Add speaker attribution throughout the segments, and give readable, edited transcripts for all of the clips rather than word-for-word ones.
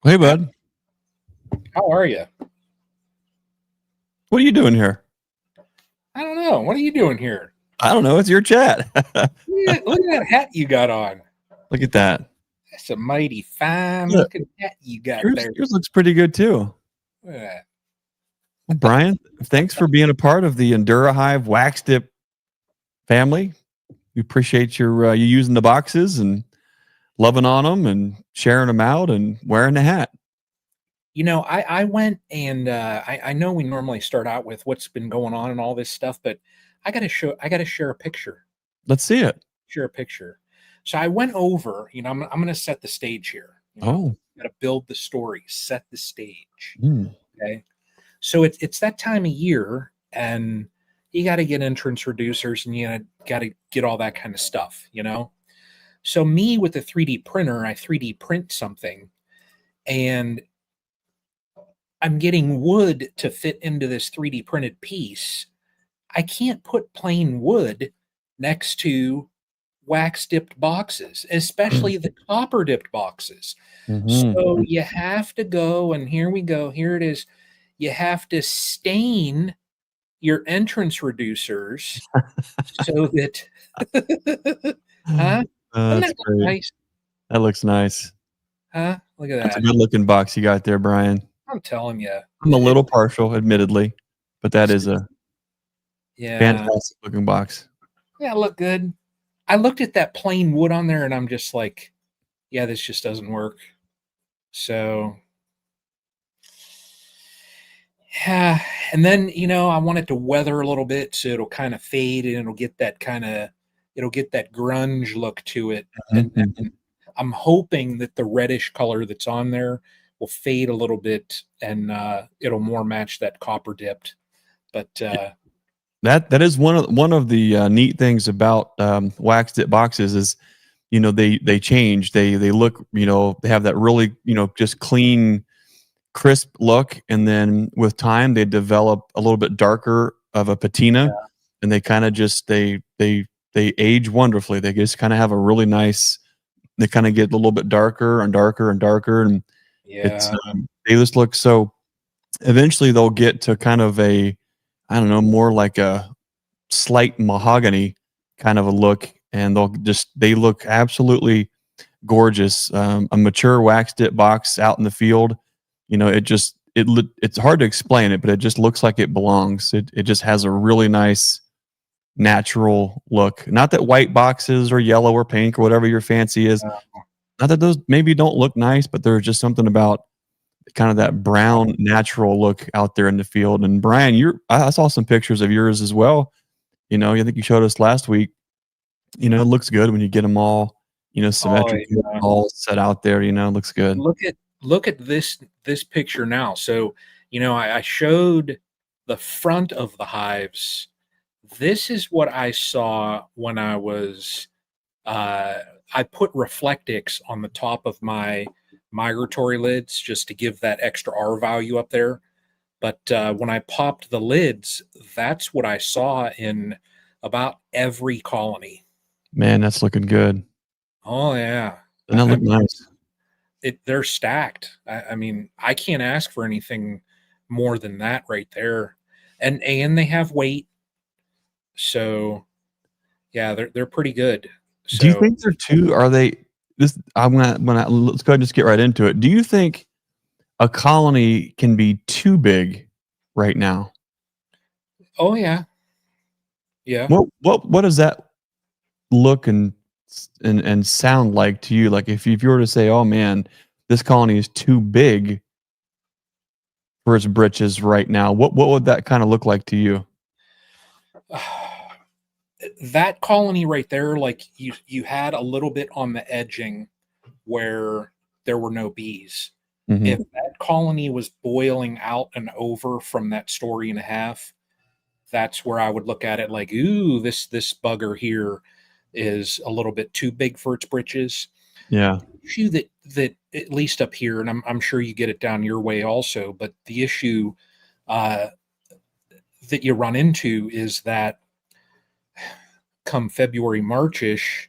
Speaker 1: Hey, bud.
Speaker 2: How are you?
Speaker 1: What are you doing here?
Speaker 2: I don't know. What are you doing here?
Speaker 1: I don't know. It's your chat.
Speaker 2: Look at that hat you got on.
Speaker 1: Look at that.
Speaker 2: That's a mighty fine
Speaker 1: Look,
Speaker 2: looking hat you got
Speaker 1: yours,
Speaker 2: there.
Speaker 1: yours looks pretty good too.
Speaker 2: Look at
Speaker 1: Well, Brian, thanks for being a part of the Endura Hive wax dip family. We appreciate you using the boxes and loving on them and sharing them out and wearing the hat.
Speaker 2: I went and I know we normally start out with what's been going on and all this stuff, but I gotta share a picture.
Speaker 1: Let's see it.
Speaker 2: Share a picture. So I went over, I'm gonna set the stage here.
Speaker 1: Oh.
Speaker 2: Gotta build the story, set the stage.
Speaker 1: Mm.
Speaker 2: Okay. So it's that time of year, and you got to get entrance reducers, and you got to get all that kind of stuff. So me with the 3D printer, I 3D print something, and I'm getting wood to fit into this 3D printed piece. I can't put plain wood next to wax dipped boxes, especially the copper dipped boxes. So you have to go, and here we go. Here it is. You have to stain your entrance reducers so that huh? Isn't
Speaker 1: That's
Speaker 2: that
Speaker 1: great.
Speaker 2: nice?
Speaker 1: That looks nice.
Speaker 2: Huh? Look at
Speaker 1: That's a
Speaker 2: that.
Speaker 1: good looking box you got there, Brian.
Speaker 2: I'm telling you.
Speaker 1: I'm a little partial, admittedly, but that is a
Speaker 2: Yeah.
Speaker 1: fantastic looking box.
Speaker 2: Yeah, look good. I looked at that plain wood on there and I'm just like, yeah, this just doesn't work. So yeah, and then I want it to weather a little bit so it'll kind of fade and it'll get that grunge look to it. And then I'm hoping that the reddish color that's on there will fade a little bit and it'll more match that copper dipped. But
Speaker 1: that is one of the neat things about wax dip boxes is they change, they look, they have that really just clean crisp look, and then with time they develop a little bit darker of a patina, and they kind of just they age wonderfully. They just kind of have a really nice, they kind of get a little bit darker and darker and darker, and it's
Speaker 2: yeah,
Speaker 1: they just look so, eventually they'll get to kind of a, I don't know, more like a slight mahogany kind of a look, and they look absolutely gorgeous. A mature wax dip box out in the field, it's hard to explain it, but it just looks like it belongs. It just has a really nice natural look. Not that white boxes or yellow or pink or whatever your fancy is, not that those maybe don't look nice, but there's just something about kind of that brown natural look out there in the field. And Brian, I saw some pictures of yours as well. I think you showed us last week. It looks good when you get them all,
Speaker 2: oh
Speaker 1: symmetrical,
Speaker 2: yeah.
Speaker 1: all set out there. It looks good.
Speaker 2: Look at this picture now. So I showed the front of the hives. This is what I saw when I put Reflectix on the top of my migratory lids just to give that extra R value up there. But when I popped the lids, that's what I saw in about every colony.
Speaker 1: Man, that's looking good.
Speaker 2: Oh yeah,
Speaker 1: And that look nice.
Speaker 2: they're stacked. I mean, I can't ask for anything more than that right there, and they have weight, so yeah, they're pretty good.
Speaker 1: Do you
Speaker 2: So
Speaker 1: think they're too? Are they? This I'm gonna let's go ahead and just get right into it. Do you think a colony can be too big right now?
Speaker 2: oh yeah, yeah.
Speaker 1: What does that look and sound like to you? Like if you were to say, "Oh man, this colony is too big for its britches right now," what would that kind of look like to you?
Speaker 2: That colony right there, like you had a little bit on the edging where there were no bees. If
Speaker 1: Hmm.
Speaker 2: that colony was boiling out and over from that story and a half, that's where I would look at it like, ooh, this bugger here is a little bit too big for its britches.
Speaker 1: Yeah.
Speaker 2: Issue that at least up here, and I'm sure you get it down your way also, but the issue uh, that you run into is that come February, Marchish,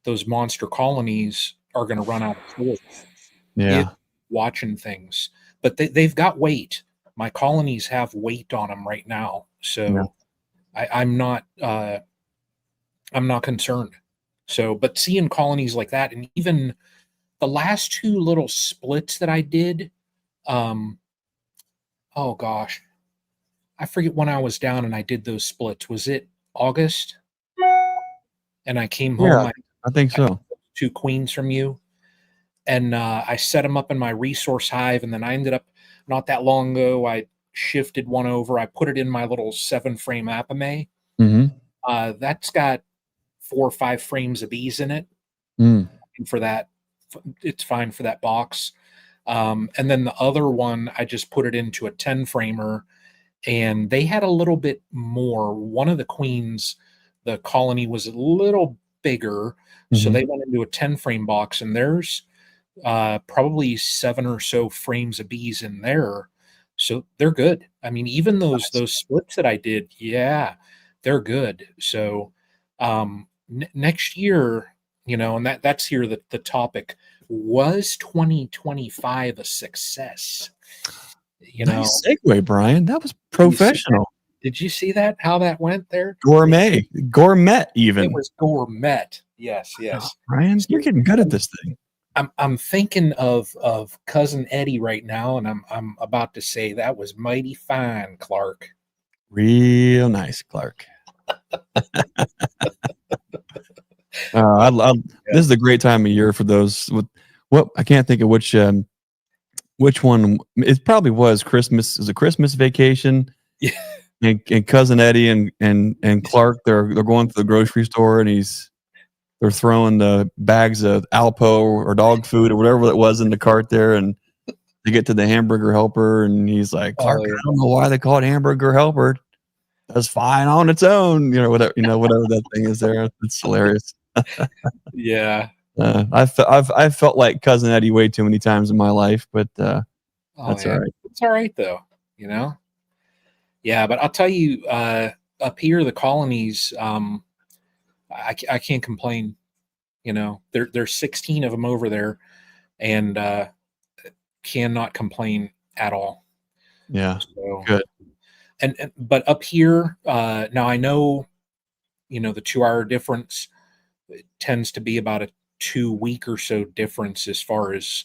Speaker 2: those monster colonies are going to run out of food. It
Speaker 1: Yeah.
Speaker 2: watching things. But they've got weight. My colonies have weight on them right now, so I'm not concerned. So, but seeing colonies like that, and even the last two little splits that I did, oh gosh, I forget when I was down and I did those splits. Was it August? And I came home.
Speaker 1: I think
Speaker 2: I got
Speaker 1: so.
Speaker 2: 2 queens from you, and I set them up in my resource hive, and then I ended up not that long ago. I shifted one over. I put it in my little 7-frame Apame. That's got 4 or 5 frames of bees in it. And for that, it's fine for that box. And then the other one, I just put it into a 10-framer, and they had a little bit more. One of the queens, the colony was a little bigger, so they went into a 10-frame box, and there's probably 7 or so frames of bees in there. So they're good. I mean, even those splits that I did, yeah, they're good. So next year, and that's here the topic, was 2025 a success?
Speaker 1: Nice segue, Brian. That was professional.
Speaker 2: Did you see that? How that went there?
Speaker 1: Gourmet even.
Speaker 2: It was gourmet. Yes.
Speaker 1: Oh, Brian, you're getting good at this thing.
Speaker 2: I'm thinking of cousin Eddie right now, and I'm about to say that was mighty fine, Clark.
Speaker 1: Real nice, Clark. This is a great time of year for those. I can't think of which one. It probably was Christmas. It was a Christmas vacation.
Speaker 2: Yeah.
Speaker 1: And cousin Eddie and Clark, they're going to the grocery store, and they're throwing the bags of Alpo or dog food or whatever it was in the cart there, and they get to the hamburger helper, and he's like, Clark, I don't know why they call it hamburger helper. That's fine on its own, whatever that thing is there. It's hilarious.
Speaker 2: Yeah.
Speaker 1: I've felt like cousin Eddie way too many times in my life, but that's all right.
Speaker 2: It's all right though, Yeah, but I'll tell you, up here the colonies, I can't complain. There's 16 of them over there, and cannot complain at all.
Speaker 1: Yeah,
Speaker 2: so
Speaker 1: good.
Speaker 2: But up here, now I know, the 2-hour difference tends to be about a 2-week or so difference as far as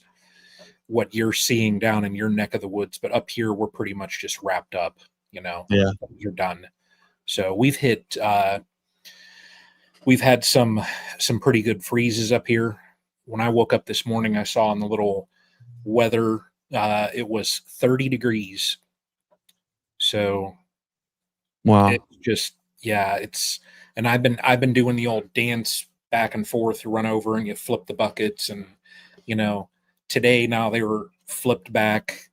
Speaker 2: what you're seeing down in your neck of the woods. But up here, we're pretty much just wrapped up.
Speaker 1: Yeah,
Speaker 2: you're done. So we've had some pretty good freezes up here. When I woke up this morning, I saw on the little weather, it was 30 degrees. So
Speaker 1: wow.
Speaker 2: It's just, and I've been doing the old dance back and forth, you run over and you flip the buckets, and today now they were flipped back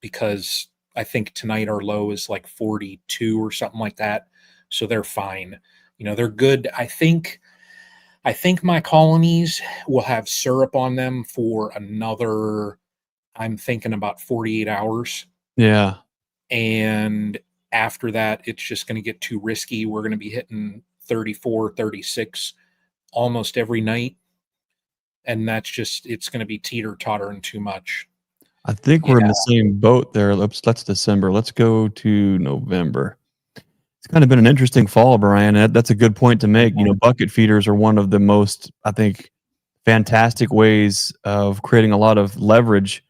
Speaker 2: because I think tonight our low is like 42 or something like that. So they're fine. They're good. I think my colonies will have syrup on them for another, I'm thinking about 48 hours.
Speaker 1: Yeah.
Speaker 2: And after that, it's just going to get too risky. We're going to be hitting 34, 36 almost every night. And that's it's going to be teeter-tottering too much.
Speaker 1: I think we're in the same boat there. That's December. Let's go to November. It's kind of been an interesting fall, Brian. That's a good point to make. Bucket feeders are one of the most, I think, fantastic ways of creating a lot of leverage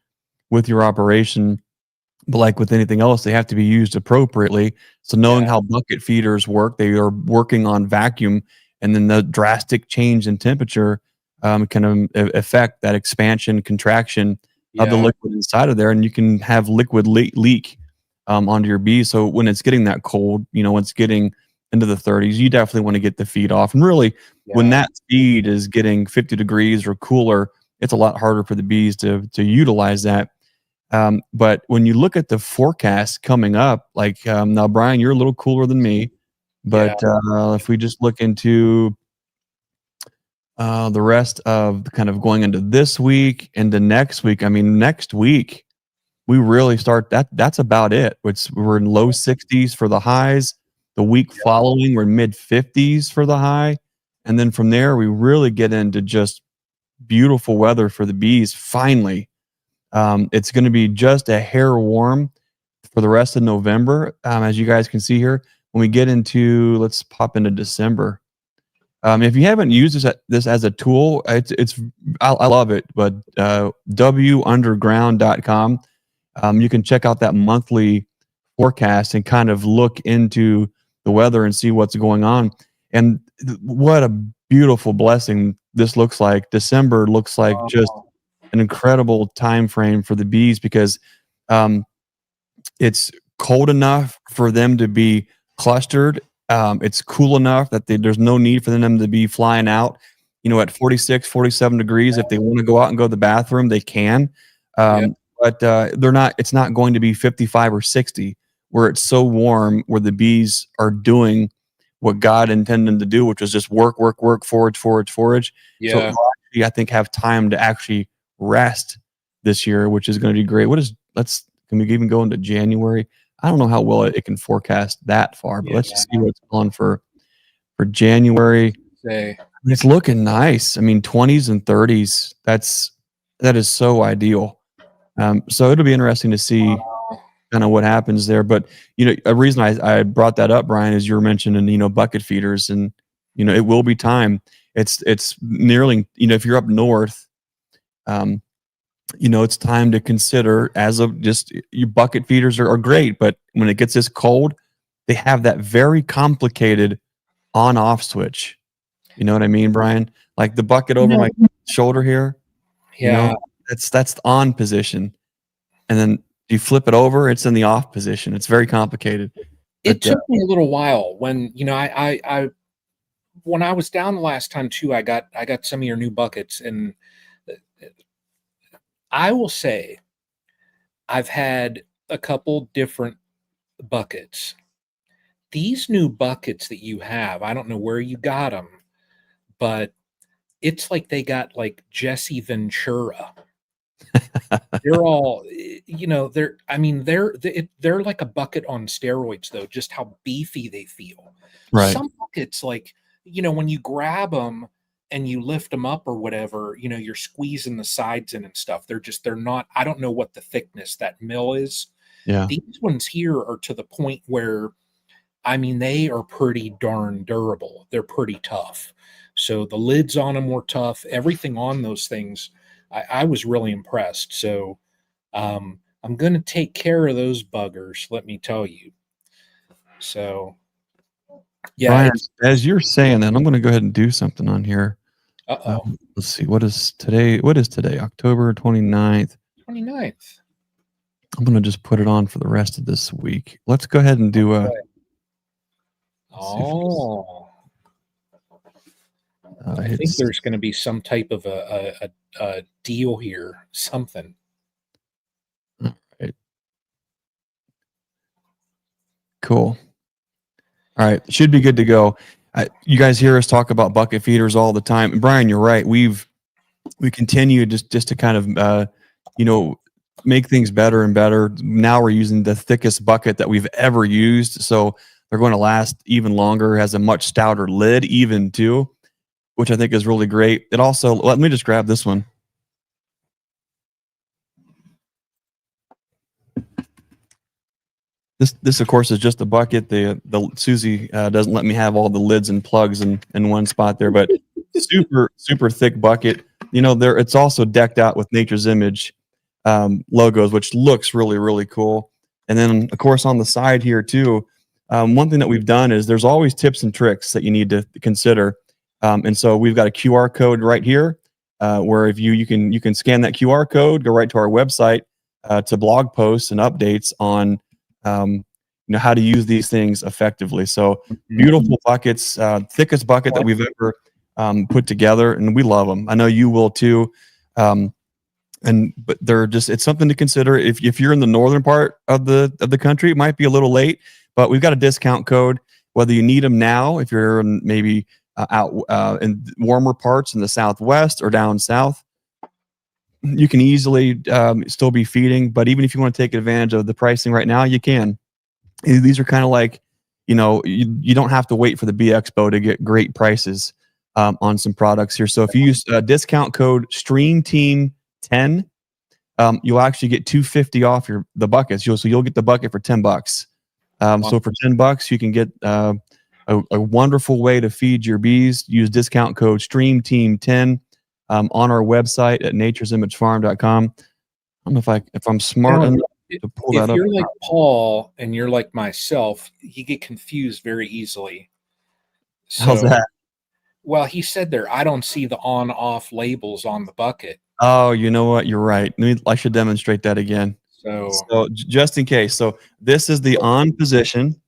Speaker 1: with your operation. But like with anything else, they have to be used appropriately. So knowing how bucket feeders work, they are working on vacuum, and then the drastic change in temperature can affect that expansion, contraction of the liquid inside of there, and you can have liquid leak onto your bees. So when it's getting that cold, when it's getting into the 30s, you definitely want to get the feed off. And really, when that feed is getting 50 degrees or cooler, it's a lot harder for the bees to utilize that. But when you look at the forecast coming up, like now, Brian, you're a little cooler than me, but if we just look into the rest of kind of going into this week, into next week, I mean, next week, we really start that's about it. We're in low 60s for the highs. The week following, we're mid 50s for the high. And then from there, we really get into just beautiful weather for the bees finally. It's going to be just a hair warm for the rest of November. As you guys can see here, when we get into, let's pop into December. If you haven't used this as a tool, I love it. But wunderground.com, you can check out that monthly forecast and kind of look into the weather and see what's going on. And what a beautiful blessing this looks like. December looks like just an incredible time frame for the bees, because it's cold enough for them to be clustered. It's cool enough that there's no need for them to be flying out, at 46, 47 degrees. If they want to go out and go to the bathroom, they can. But it's not going to be 55 or 60 where it's so warm, where the bees are doing what God intended them to do, which is just work, forage.
Speaker 2: Yeah.
Speaker 1: So they'll actually, I think, have time to actually rest this year, which is going to be great. Can we even go into January? I don't know how well it can forecast that far, but let's just see what's on for January. It's looking nice. I mean, 20s and 30s. That is so ideal. So it'll be interesting to see kind of what happens there. But a reason I brought that up, Brian, is you were mentioning bucket feeders, and it will be time. It's nearly, if you're up north, it's time to consider, as of just, your bucket feeders are great, but when it gets this cold, they have that very complicated on-off switch. You know what I mean, Brian? Like the bucket over my shoulder here.
Speaker 2: Yeah.
Speaker 1: That's the on position. And then you flip it over, it's in the off position. It's very complicated.
Speaker 2: It took me a little while when, I when I was down the last time too, I got some of your new buckets, and I will say I've had a couple different buckets. These new buckets that you have, I don't know where you got them, but it's like they got like Jesse Ventura. They're all, they're like a bucket on steroids, though, just how beefy they feel.
Speaker 1: Right.
Speaker 2: Some buckets, like, when you grab them and you lift them up or whatever, you're squeezing the sides in and stuff. They're not, I don't know what the thickness that mill is.
Speaker 1: Yeah.
Speaker 2: These ones here are to the point where, they are pretty darn durable. They're pretty tough. So the lids on them were tough. Everything on those things, I was really impressed. So I'm going to take care of those buggers, let me tell you. So, yeah.
Speaker 1: Brian, as you're saying that, I'm going to go ahead and do something on here.
Speaker 2: Uh-oh.
Speaker 1: Let's see. What is today? October 29th.
Speaker 2: 29th.
Speaker 1: I'm going to just put it on for the rest of this week. Let's go ahead and do a...
Speaker 2: I think there's going to be some type of a deal here, something.
Speaker 1: All right. Cool. All right, should be good to go. You guys hear us talk about bucket feeders all the time. And Brian, you're right. We continue just to kind of make things better and better. Now we're using the thickest bucket that we've ever used, so they're going to last even longer. It has a much stouter lid, even too, which I think is really great. It also, let me just grab this one. This of course is just a bucket. The Susie doesn't let me have all the lids and plugs in one spot there, but super thick bucket. It's also decked out with Nature's Image logos, which looks really cool. And then of course on the side here too, one thing that we've done is there's always tips and tricks that you need to consider. And so we've got a QR code right here, where if you can scan that QR code, go right to our website to blog posts and updates on how to use these things effectively. So beautiful buckets, thickest bucket that we've ever put together, and we love them. I know you will too. But it's something to consider. If you're in the northern part of the country, it might be a little late, but we've got a discount code. Whether you need them now, if you're maybe out in warmer parts in the Southwest or down south, you can easily still be feeding. But even if you want to take advantage of the pricing right now, you can. These are kind of like, you don't have to wait for the Bee Expo to get great prices on some products here. So if you use discount code StreamTeam10, you'll actually get $2.50 off the buckets. You'll get the bucket for $10. So for $10, you can get a wonderful way to feed your bees. Use discount code StreamTeam10 on our website at naturesimagefarm.com. I don't know if I'm smart enough to pull that up.
Speaker 2: If you're like Paul and you're like myself, you get confused very easily. So,
Speaker 1: how's that?
Speaker 2: Well, he said there, I don't see the on-off labels on the bucket.
Speaker 1: Oh, you know what? You're right. I should demonstrate that again. So just in case. So this is the on position,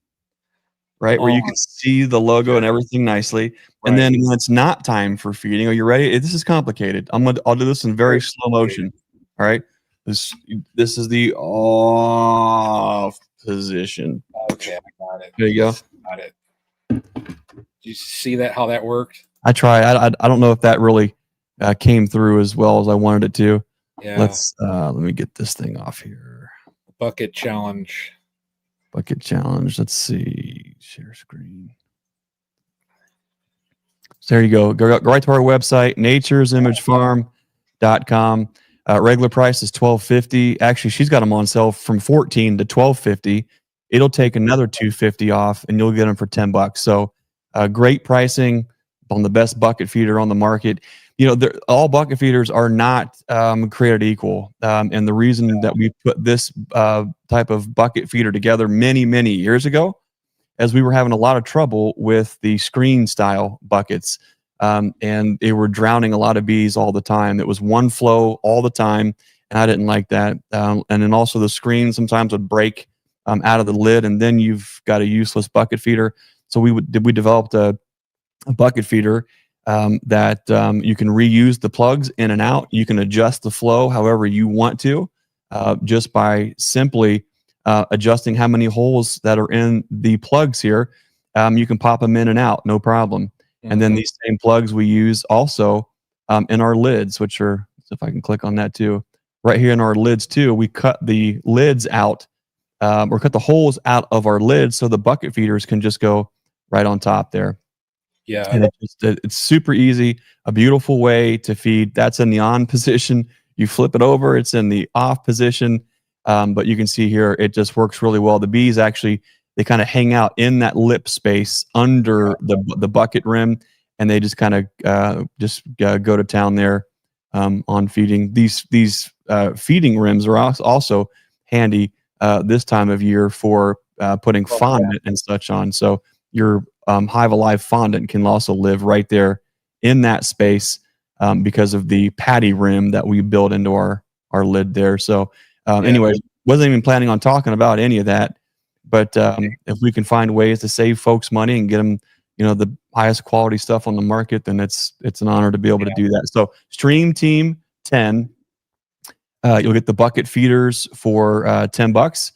Speaker 1: right? Where you can see the logo and everything nicely. And then when it's not time for feeding, are you ready? This is complicated. I'll do this in very slow motion. All right. This is the off position.
Speaker 2: Okay, I got it.
Speaker 1: There you go.
Speaker 2: Got it. Did you see that? How that worked?
Speaker 1: I try. I don't know if that really came through as well as I wanted it to.
Speaker 2: Yeah.
Speaker 1: Let me get this thing off here.
Speaker 2: Bucket challenge.
Speaker 1: Bucket challenge. Let's see. Share screen. So there you go. Go right to our website, naturesimagefarm.com. Regular price is $12.50. Actually, she's got them on sale from $14 to $12.50. It'll take another $2.50 off, and you'll get them for $10. So great pricing on the best bucket feeder on the market. You know, all bucket feeders are not created equal. And the reason that we put this type of bucket feeder together many, many years ago, as we were having a lot of trouble with the screen style buckets. And they were drowning a lot of bees all the time. It was one flow all the time, and I didn't like that. And then also the screen sometimes would break out of the lid, and then you've got a useless bucket feeder. So we developed a bucket feeder that you can reuse the plugs in and out. You can adjust the flow however you want to, just by simply adjusting how many holes that are in the plugs here. You can pop them in and out, no problem. And then these same plugs we use also in our lids, which are, if I can click on that too, right here in our lids too, we cut the lids out or cut the holes out of our lids so the bucket feeders can just go right on top there.
Speaker 2: Yeah.
Speaker 1: And it's super easy, a beautiful way to feed. That's in the on position. You flip it over, it's in the off position. But you can see here, it just works really well. The bees actually, they kind of hang out in that lip space under the bucket rim, and they just kind of go to town there on feeding. These feeding rims are also handy this time of year for putting fondant and such on. So your Hive Alive fondant can also live right there in that space because of the patty rim that we built into our lid there. So anyway, wasn't even planning on talking about any of that. But if we can find ways to save folks money and get them, you know, the highest quality stuff on the market, then it's an honor to be able to do that. So StreamTeam 10, you'll get the bucket feeders for $10,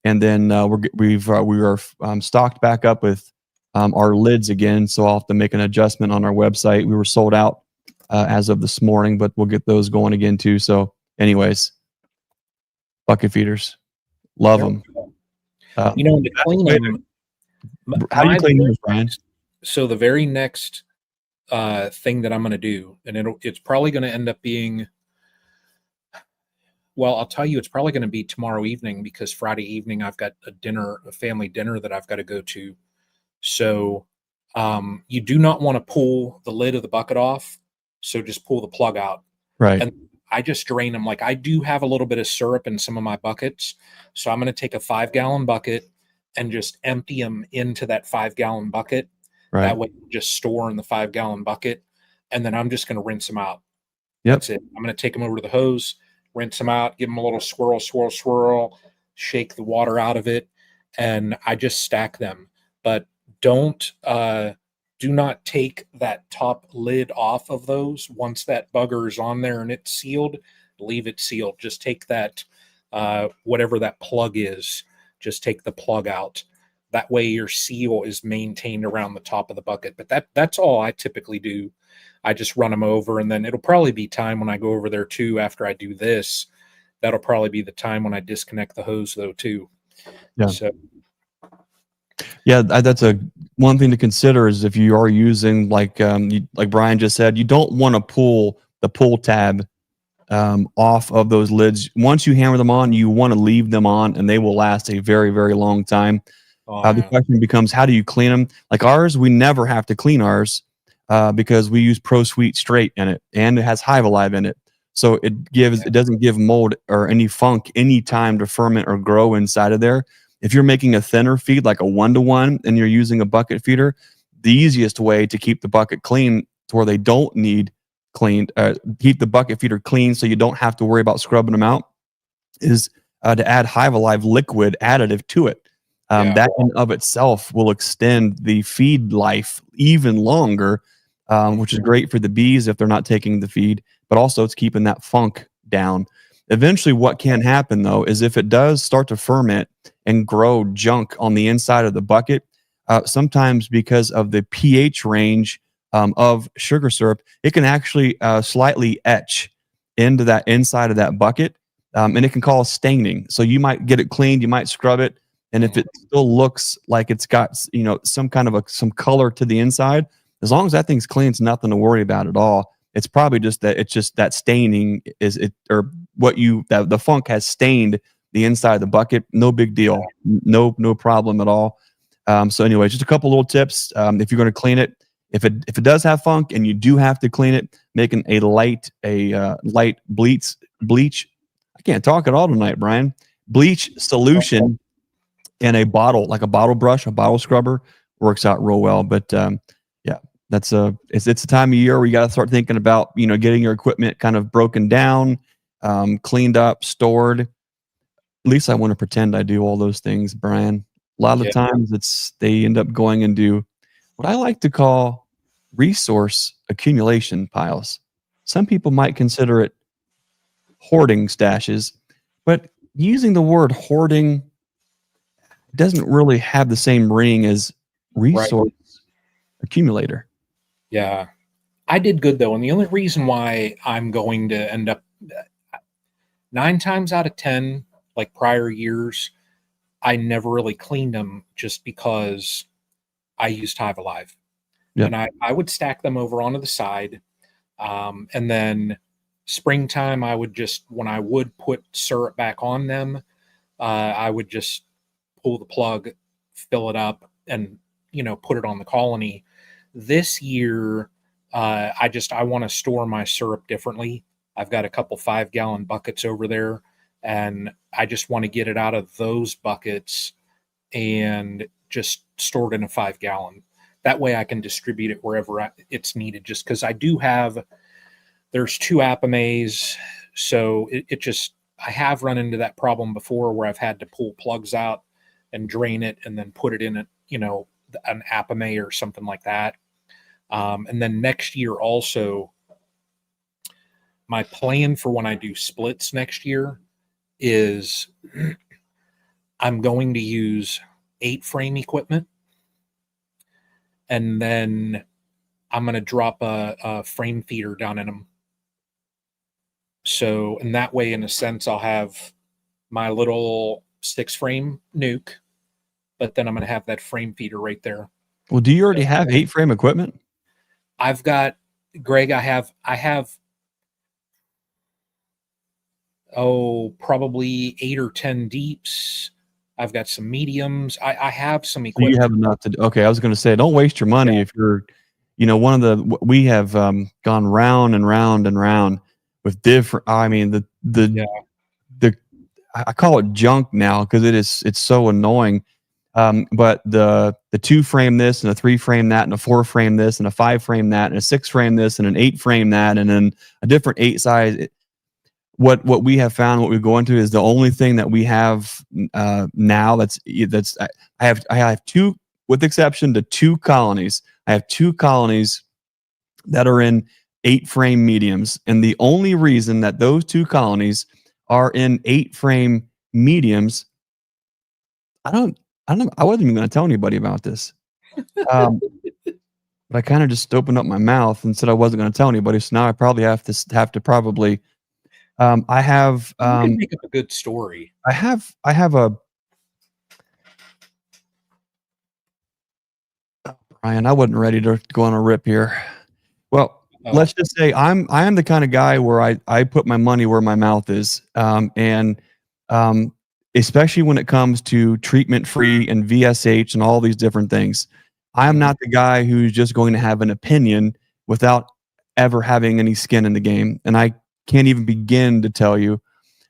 Speaker 1: and then we are stocked back up with our lids again. So I'll have to make an adjustment on our website. We were sold out as of this morning, but we'll get those going again too. So, anyways, bucket feeders, love them.
Speaker 2: You know, to clean them.
Speaker 1: How do you clean yours, Brian?
Speaker 2: So the very next thing that I'm going to do, and it's probably going to end up being, well, I'll tell you, it's probably going to be tomorrow evening, because Friday evening I've got a family dinner that I've got to go to. So you do not want to pull the lid of the bucket off. So just pull the plug out.
Speaker 1: Right.
Speaker 2: And I just drain them. Like, I do have a little bit of syrup in some of my buckets. So I'm going to take a 5-gallon bucket and just empty them into that 5-gallon bucket.
Speaker 1: Right.
Speaker 2: That way you just store in the 5-gallon bucket. And then I'm just going to rinse them out.
Speaker 1: Yep.
Speaker 2: That's it. I'm going to take them over to the hose, rinse them out, give them a little swirl, shake the water out of it. And I just stack them. But do not take that top lid off of those. Once that bugger is on there and it's sealed, leave it sealed. Just take that, whatever that plug is, just take the plug out. That way your seal is maintained around the top of the bucket. But that's all I typically do. I just run them over, and then it'll probably be time when I go over there too, after I do this. That'll probably be the time when I disconnect the hose though too.
Speaker 1: Yeah.
Speaker 2: So.
Speaker 1: Yeah, that's one thing to consider is if you are using, like Brian just said, you don't want to pull the pull tab off of those lids. Once you hammer them on, you want to leave them on, and they will last a very, very long time.
Speaker 2: Oh,
Speaker 1: The
Speaker 2: yeah.
Speaker 1: question becomes, how do you clean them? Like ours, we never have to clean ours because we use Pro Sweet Straight in it, and it has Hive Alive in it. So it doesn't give mold or any funk any time to ferment or grow inside of there. If you're making a thinner feed, like a 1-to-1, and you're using a bucket feeder, the easiest way to keep the bucket clean to where they don't need cleaned, keep the bucket feeder clean so you don't have to worry about scrubbing them out, is to add Hive Alive liquid additive to it. That in of itself will extend the feed life even longer, which is great for the bees if they're not taking the feed, but also it's keeping that funk down. Eventually, what can happen though is if it does start to ferment and grow junk on the inside of the bucket, sometimes because of the pH range of sugar syrup, it can actually slightly etch into that inside of that bucket, and it can cause staining. So you might get it cleaned, you might scrub it, and if it still looks like it's got some kind of some color to the inside, as long as that thing's clean, it's nothing to worry about at all. It's probably just that staining is it, or that the funk has stained the inside of the bucket. No big deal, no problem at all. So anyway, just a couple little tips. If you're going to clean it, if it does have funk and you do have to clean it, making a light bleach. I can't talk at all tonight, Brian. Bleach solution in a bottle, like a bottle brush, a bottle scrubber, works out real well. But yeah, that's it's a time of year where you got to start thinking about getting your equipment kind of broken down, cleaned up, stored. At least I want to pretend I do all those things, Brian. A lot of the times they end up going into what I like to call resource accumulation piles. Some people might consider it hoarding stashes, but using the word hoarding doesn't really have the same ring as resource accumulator.
Speaker 2: Yeah. I did good though. And the only reason why I'm going to end up 9 times out of 10, like prior years, I never really cleaned them just because I used Hive Alive.
Speaker 1: Yep.
Speaker 2: And I would stack them over onto the side. And then springtime, when I would put syrup back on them, I would just pull the plug, fill it up, and put it on the colony. This year, I want to store my syrup differently. I've got a couple 5-gallon buckets over there, and I just want to get it out of those buckets and just store it in a 5-gallon. That way I can distribute it wherever it's needed, just because there's 2 apimays. So I have run into that problem before where I've had to pull plugs out and drain it and then put it in an apimay or something like that. And then next year also, my plan for when I do splits next year is I'm going to use 8-frame equipment, and then I'm going to drop a frame feeder down in them. So, in that way, in a sense, I'll have my little 6-frame nuke, but then I'm going to have that frame feeder right there.
Speaker 1: Well, do you already have 8-frame equipment?
Speaker 2: I've got, Greg, I have probably 8 or 10 deeps. I've got some mediums. I have some equipment.
Speaker 1: So you have enough to do. Okay, I was going to say, don't waste your money if you're, we have gone round and round and round with different. I mean, I call it junk now because it's so annoying. But the 2-frame this and a 3-frame that and a 4-frame this and a 5-frame that and a 6-frame this and an 8-frame that and then a different 8 size. What we have found, what we go into, is the only thing that we have now that's I have 2, with exception to 2 colonies. I have 2 colonies that are in 8-frame mediums, and the only reason that those 2 colonies are in 8-frame mediums, I don't know. I wasn't even going to tell anybody about this. But I kind of just opened up my mouth and said I wasn't going to tell anybody. So now I probably have to probably. I have.
Speaker 2: You can make up a good story.
Speaker 1: I have a. Oh, Brian, I wasn't ready to go on a rip here. Well, let's just say I am the kind of guy where I put my money where my mouth is, and um, especially when it comes to treatment free and VSH and all these different things. I am not the guy who's just going to have an opinion without ever having any skin in the game, and I can't even begin to tell you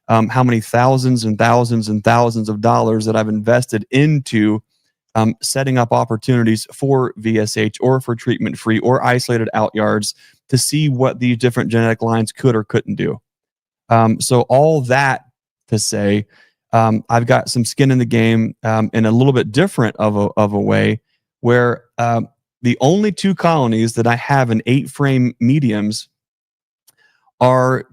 Speaker 1: how many thousands and thousands and thousands of dollars that I've invested into setting up opportunities for VSH or for treatment free or isolated out yards to see what these different genetic lines could or couldn't do. So all that to say, I've got some skin in the game in a little bit different of a way where the only 2 colonies that I have in 8-frame mediums are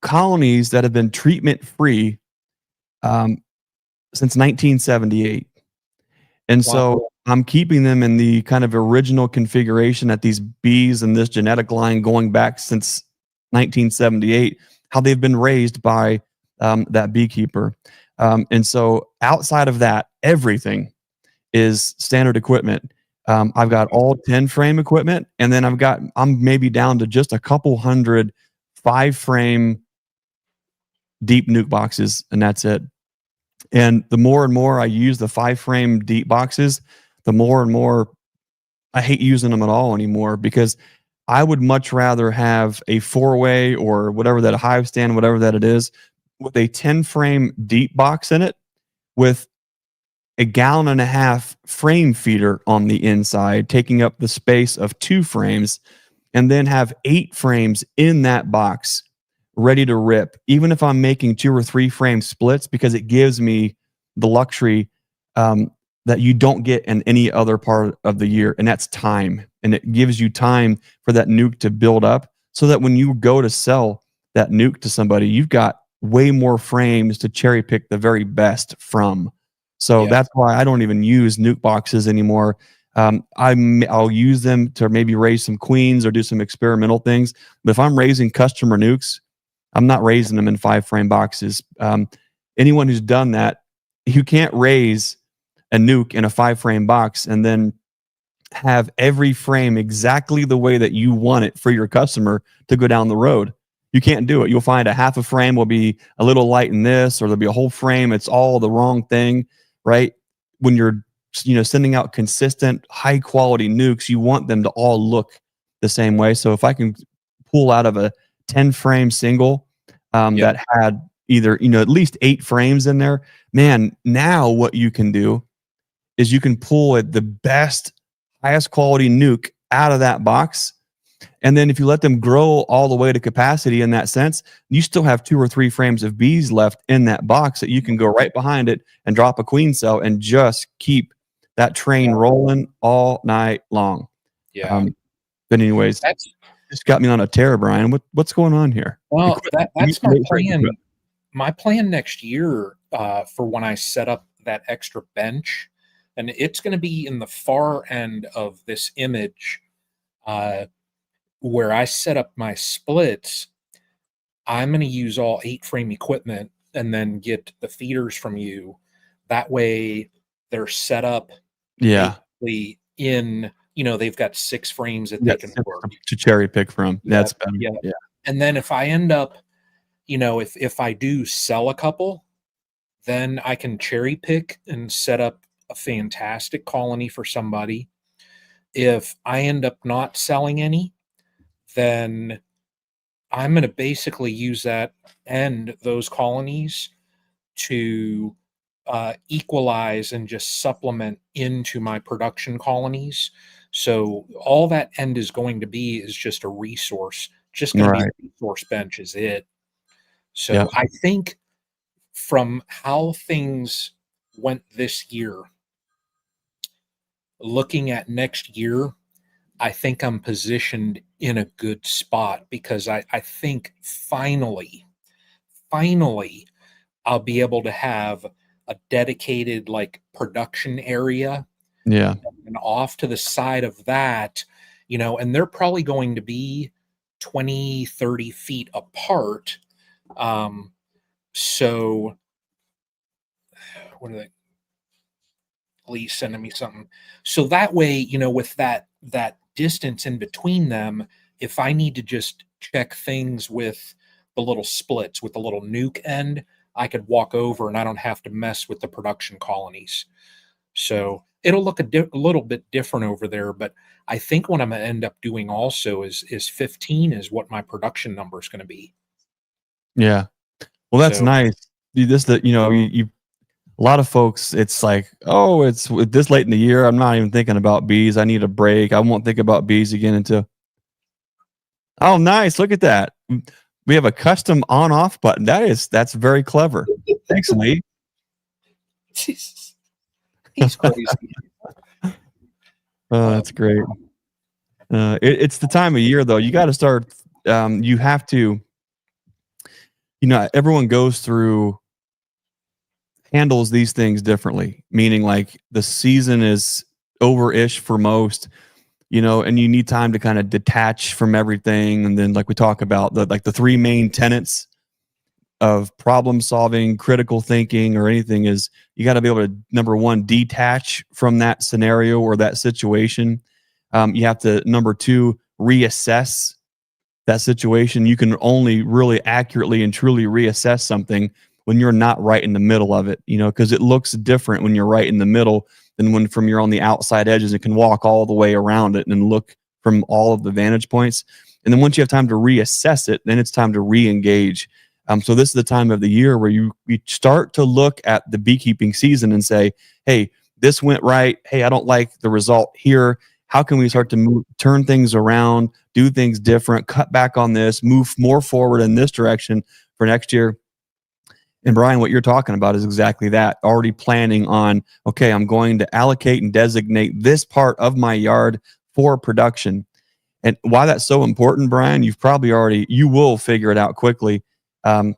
Speaker 1: colonies that have been treatment free since 1978. And so I'm keeping them in the kind of original configuration that these bees and this genetic line going back since 1978, how they've been raised by that beekeeper. And so outside of that, everything is standard equipment. I've got all 10-frame equipment, and then I'm maybe down to just a couple hundred 5-frame deep nuke boxes, and that's it. And the more and more I use the 5-frame deep boxes, the more and more I hate using them at all anymore, because I would much rather have a 4-way or whatever that Hive stand, whatever that it is, with a 10-frame deep box in it with a 1.5 gallon frame feeder on the inside, taking up the space of 2 frames, and then have 8 frames in that box ready to rip, even if I'm making 2 or 3 frame splits, because it gives me the luxury that you don't get in any other part of the year, and that's time. And it gives you time for that nuke to build up, so that when you go to sell that nuke to somebody, you've got way more frames to cherry pick the very best from. So that's why I don't even use nuke boxes anymore. I'll use them to maybe raise some queens or do some experimental things. But if I'm raising customer nukes, I'm not raising them in 5-frame boxes. Anyone who's done that, you can't raise a nuke in a 5-frame box and then have every frame exactly the way that you want it for your customer to go down the road. You can't do it. You'll find a half a frame will be a little light in this, or there'll be a whole frame. It's all the wrong thing, right? When you're sending out consistent, high quality nukes, you want them to all look the same way. So if I can pull out of a 10-frame single that had either at least 8 frames in there, man, now what you can do is you can pull the best, highest quality nuke out of that box. And then if you let them grow all the way to capacity in that sense, you still have 2 or 3 frames of bees left in that box that you can go right behind it and drop a queen cell and just keep that train rolling all night long. But anyways, that's just got me on a tear, Brian. What's going on here?
Speaker 2: Well, that's my plan. My plan next year for when I set up that extra bench, and it's going to be in the far end of this image where I set up my splits. I'm going to use all 8-frame equipment and then get the feeders from you. That way they're set up basically in, they've got 6 frames that they can work
Speaker 1: to cherry pick from. That's better. Yeah.
Speaker 2: And then if I end up, if I do sell a couple, then I can cherry pick and set up a fantastic colony for somebody. If I end up not selling any, then I'm going to basically use that and those colonies to equalize and just supplement into my production colonies. So all that end is going to be is just a resource, just going to be a resource bench is it. So I think from how things went this year, looking at next year, I think I'm positioned in a good spot, because I think finally, I'll be able to have a dedicated production area.
Speaker 1: Yeah.
Speaker 2: And off to the side of that, and they're probably going to be 20, 30 feet apart. So what are they? Lee's sending me something. So that way, with that distance in between them, if I need to just check things with the little splits, with the little nuke end, I could walk over and I don't have to mess with the production colonies. So it'll look a little bit different over there, but I think what I'm going to end up doing also is 15 is what my production number is going to be.
Speaker 1: Yeah. Well, that's
Speaker 2: So
Speaker 1: nice. This that you a lot of folks, it's like, oh, it's this late in the year. I'm not even thinking about bees. I need a break. I won't think about bees again until. Oh, nice! Look at that. We have a custom on-off button. That's very clever. Thanks, Lee.
Speaker 2: Jesus, he's crazy.
Speaker 1: Oh, that's great. It's the time of year, though. You got to start. You have to. Everyone goes through handles these things differently. Meaning, like the season is over-ish for most. And you need time to kind of detach from everything. And then, like we talk about, the three main tenets of problem solving, critical thinking, or anything is you got to be able to, number one, detach from that scenario or that situation. You have to, number two, reassess that situation. You can only really accurately and truly reassess something when you're not right in the middle of it, because it looks different when you're right in the middle than when from you're on the outside edges and can walk all the way around it and look from all of the vantage points. And then once you have time to reassess it, then it's time to re-engage. So this is the time of the year where you start to look at the beekeeping season and say, hey, this went right. Hey, I don't like the result here. How can we start to turn things around, do things different, cut back on this, move more forward in this direction for next year? And Brian, what you're talking about is exactly that. Already planning on, okay, I'm going to allocate and designate this part of my yard for production. And why that's so important, Brian, you will figure it out quickly. When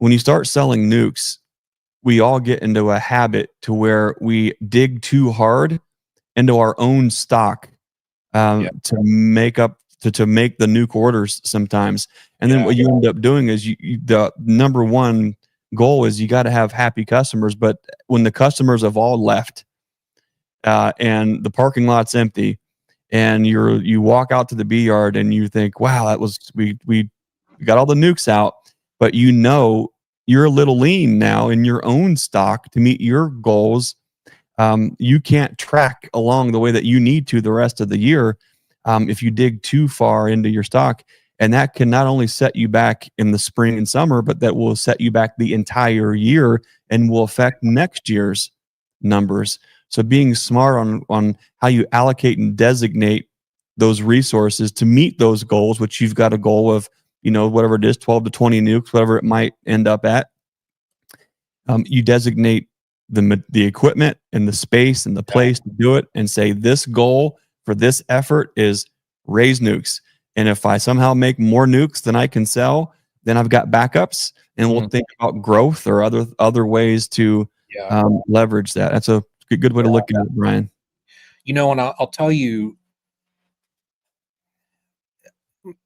Speaker 1: you start selling nukes, we all get into a habit to where we dig too hard into our own stock to make the nuke orders sometimes. And then what you end up doing is the number one goal is you got to have happy customers. But when the customers have all left and the parking lot's empty, and you walk out to the bee yard and you think, wow, that was we got all the nukes out, but you're a little lean now in your own stock to meet your goals. You can't track along the way that you need to the rest of the year if you dig too far into your stock. And that can not only set you back in the spring and summer, but that will set you back the entire year and will affect next year's numbers. So being smart on how you allocate and designate those resources to meet those goals, which you've got a goal of, whatever it is, 12 to 20 nukes, whatever it might end up at. You designate the equipment and the space and the place to do it and say, this goal for this effort is raise nukes. And if I somehow make more nukes than I can sell, then I've got backups, and we'll think about growth or other ways to leverage that. That's a good way to look at it, Brian.
Speaker 2: And I'll tell you,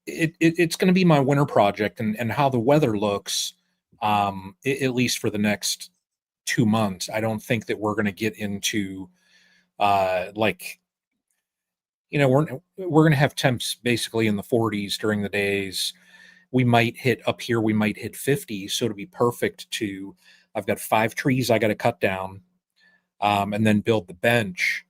Speaker 2: it's going to be my winter project, and how the weather looks, at least for the next 2 months. I don't think that we're going to get into we're going to have temps basically in the 40s during the days. We might hit up here, we might hit 50. So to be perfect I've got 5 trees I got to cut down and then build the bench.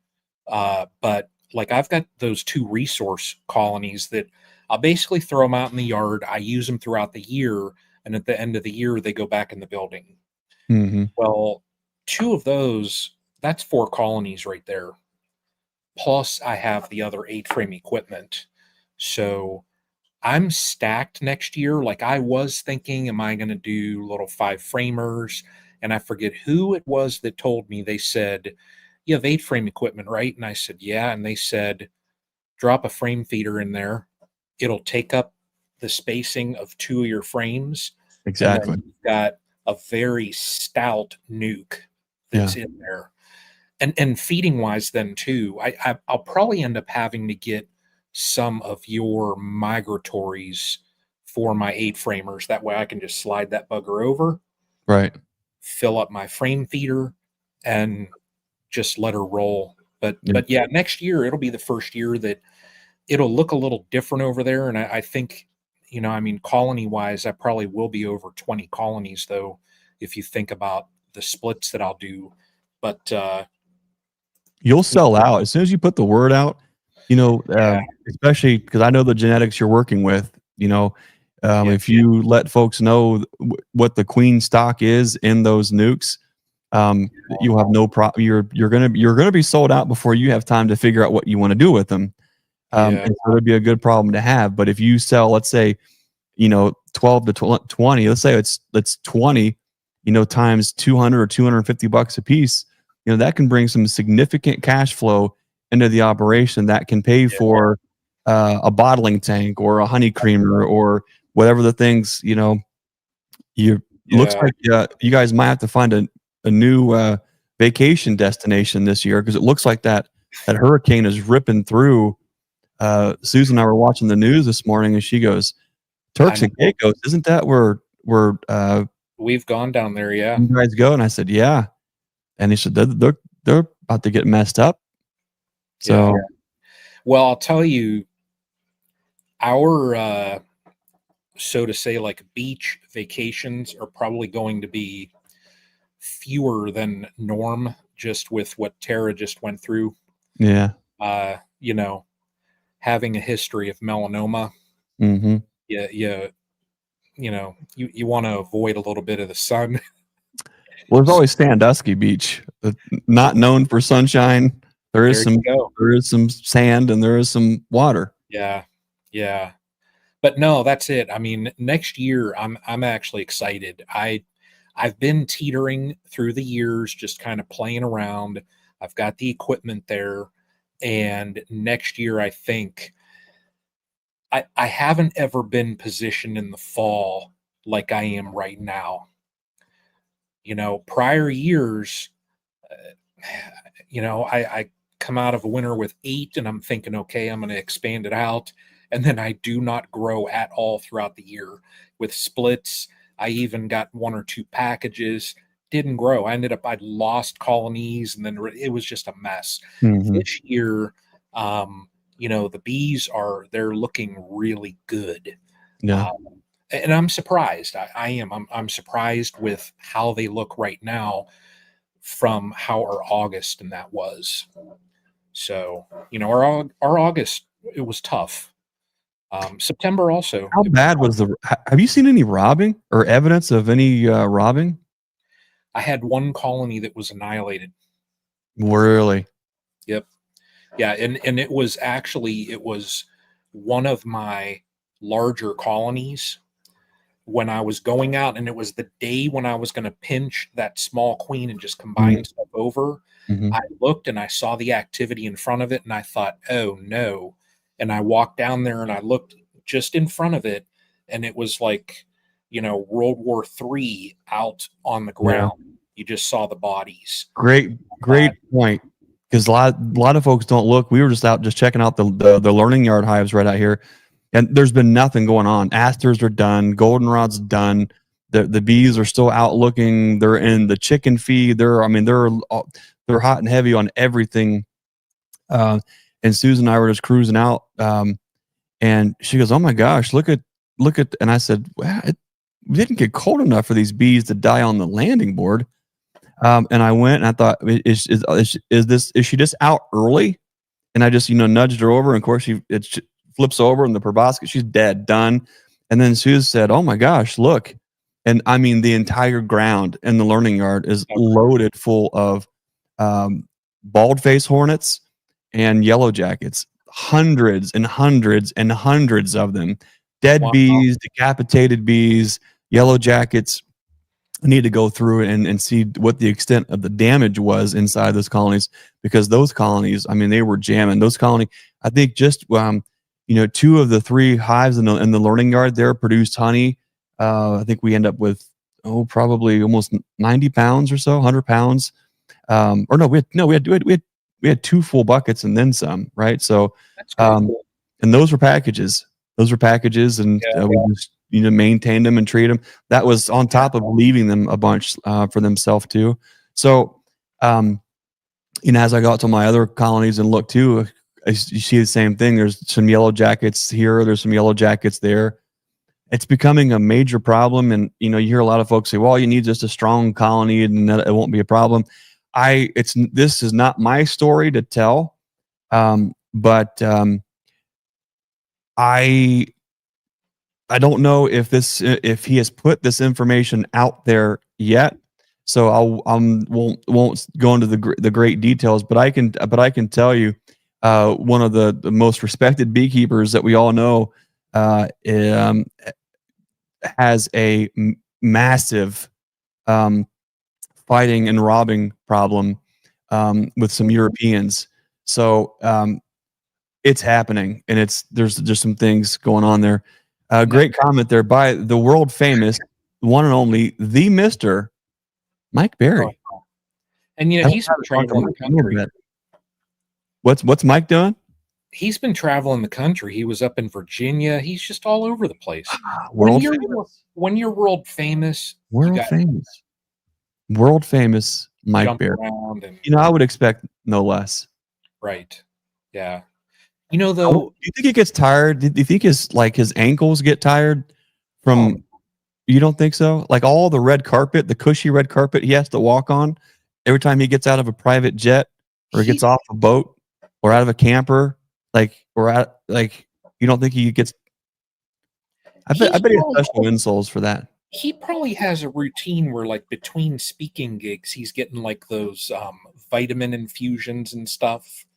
Speaker 2: But I've got those 2 resource colonies that I'll basically throw them out in the yard. I use them throughout the year. And at the end of the year, they go back in the building.
Speaker 1: Mm-hmm.
Speaker 2: Well, 2 of those, that's 4 colonies right there. Plus I have the other 8 frame equipment. So I'm stacked next year. I was thinking, am I going to do little 5 framers? And I forget who it was that told me. They said, you have 8 frame equipment, right? And I said, yeah. And they said, drop a frame feeder in there. It'll take up the spacing of 2 of your frames.
Speaker 1: Exactly.
Speaker 2: And then you've got a very stout nuke that's in there. And feeding wise then too, I'll probably end up having to get some of your migratories for my 8 framers. That way I can just slide that bugger over,
Speaker 1: right,
Speaker 2: fill up my frame feeder, and just let her roll. But yeah, next year it'll be the first year that it'll look a little different over there. And I think, I mean, colony wise, I probably will be over 20 colonies though, if you think about the splits that I'll do. But
Speaker 1: You'll sell out as soon as you put the word out,
Speaker 2: yeah,
Speaker 1: especially because I know the genetics you're working with,
Speaker 2: yeah,
Speaker 1: if you let folks know what the queen stock is in those nukes, you'll have no problem. You're gonna be sold out before you have time to figure out what you want to do with them.
Speaker 2: yeah,
Speaker 1: And so it'd be a good problem to have. But if you sell, let's say, 12 to 20, let's say it's 20, times 200 or $250 a piece, that can bring some significant cash flow into the operation that can pay
Speaker 2: yeah,
Speaker 1: for a bottling tank or a honey creamer or whatever the things, you looks
Speaker 2: yeah.
Speaker 1: like you guys might have to find a new vacation destination this year because it looks like that hurricane is ripping through. Susan and I were watching the news this morning, and she goes,
Speaker 2: I
Speaker 1: "Turks
Speaker 2: know.
Speaker 1: and Caicos, isn't that where
Speaker 2: We've gone down there. Yeah.
Speaker 1: you guys go?" And I said, "Yeah." And he said, "They're about to get messed up."
Speaker 2: Yeah.
Speaker 1: So
Speaker 2: Well, I'll tell you, our, so to say, like beach vacations are probably going to be fewer than norm just with what Tara just went through.
Speaker 1: yeah,
Speaker 2: You know, having a history of melanoma,
Speaker 1: hmm
Speaker 2: you want to avoid a little bit of the sun.
Speaker 1: well, there's always Sandusky Beach, not known for sunshine. There is
Speaker 2: There you
Speaker 1: some
Speaker 2: go.
Speaker 1: there is some sand and there is some water.
Speaker 2: Yeah. Yeah. But no, that's it. I mean, next year I'm actually excited. I've been teetering through the years, just kind of playing around. I've got the equipment there, and next year I think I haven't ever been positioned in the fall like I am right now. Prior years, I come out of a winter with 8 and I'm thinking, okay, I'm going to expand it out. And then I do not grow at all throughout the year with splits. I even got 1 or 2 packages, didn't grow. I lost colonies and then it was just a mess.
Speaker 1: Hmm
Speaker 2: This year, the bees they're looking really good.
Speaker 1: Yeah,
Speaker 2: Um, and I'm surprised. I am. I'm surprised with how they look right now from how our August and that was. So, our August, it was tough. September also,
Speaker 1: how
Speaker 2: it was
Speaker 1: bad
Speaker 2: tough.
Speaker 1: was have you seen any robbing or evidence of any robbing?
Speaker 2: I had 1 colony that was annihilated.
Speaker 1: Really?
Speaker 2: Yep. Yeah, and it was one of my larger colonies when I was going out, and it was the day when I was going to pinch that small queen and just combine stuff over.
Speaker 1: Mm-hmm.
Speaker 2: I looked and I saw the activity in front of it, and I thought, "Oh no!" And I walked down there and I looked just in front of it, and it was like, World War III out on the
Speaker 1: Yeah.
Speaker 2: ground. You just saw the bodies.
Speaker 1: Great point. Because a lot of folks don't look. We were just out just checking out the learning yard hives right out here, and there's been nothing going on. Asters are done. Goldenrod's done. The bees are still out looking. They're in the chicken feed. They're hot and heavy on everything. And Susan and I were just cruising out, and she goes, "Oh my gosh, look at." And I said, "Well, it didn't get cold enough for these bees to die on the landing board." And I went and I thought, is she just out early? And I just, nudged her over. And of course, it flips over and the proboscis, she's dead, done. And then Suze said, "Oh my gosh, look." And I mean, the entire ground in the learning yard is loaded full of bald face hornets and yellow jackets, hundreds and hundreds and hundreds of them. Dead
Speaker 2: Wow.
Speaker 1: bees, decapitated bees, yellow jackets. I need to go through it and see what the extent of the damage was inside those colonies, because those colonies, I mean, they were jamming. Those colony, I think just 2 of the 3 hives in the learning yard there produced honey. I think we end up with probably almost 90 pounds or so, 100 pounds. Or no, we had 2 full buckets and then some, right? So,
Speaker 2: That's really cool.
Speaker 1: and those were packages. Those were packages, and
Speaker 2: Yeah.
Speaker 1: we just maintain them and treat them. That was on top of leaving them a bunch for themselves too. So, as I got to my other colonies and looked too, you see the same thing. There's some yellow jackets here. There's some yellow jackets there. It's becoming a major problem. And, you hear a lot of folks say, well, you need just a strong colony and that it won't be a problem. This is not my story to tell. But I don't know if he has put this information out there yet. So won't go into the great details, but I can tell you, one of the most respected beekeepers that we all know has a massive fighting and robbing problem with some Europeans. So it's happening, and there's some things going on there. Great comment there by the world famous, one and only, the Mr. Mike Berry.
Speaker 2: And he's been traveling the country.
Speaker 1: What's Mike doing?
Speaker 2: He's been traveling the country. He was up in Virginia. He's just all over the place.
Speaker 1: World
Speaker 2: famous,
Speaker 1: world famous Mike Berry. I would expect no less.
Speaker 2: Right. Yeah. Though,
Speaker 1: do you think he gets tired? Do you think his ankles get tired from? You don't think so? Like all the red carpet, the cushy red carpet he has to walk on every time he gets out of a private jet or gets off a boat or out of a camper, you don't think he gets? I bet he has special insoles for that.
Speaker 2: He probably has a routine where, between speaking gigs, he's getting those vitamin infusions and stuff.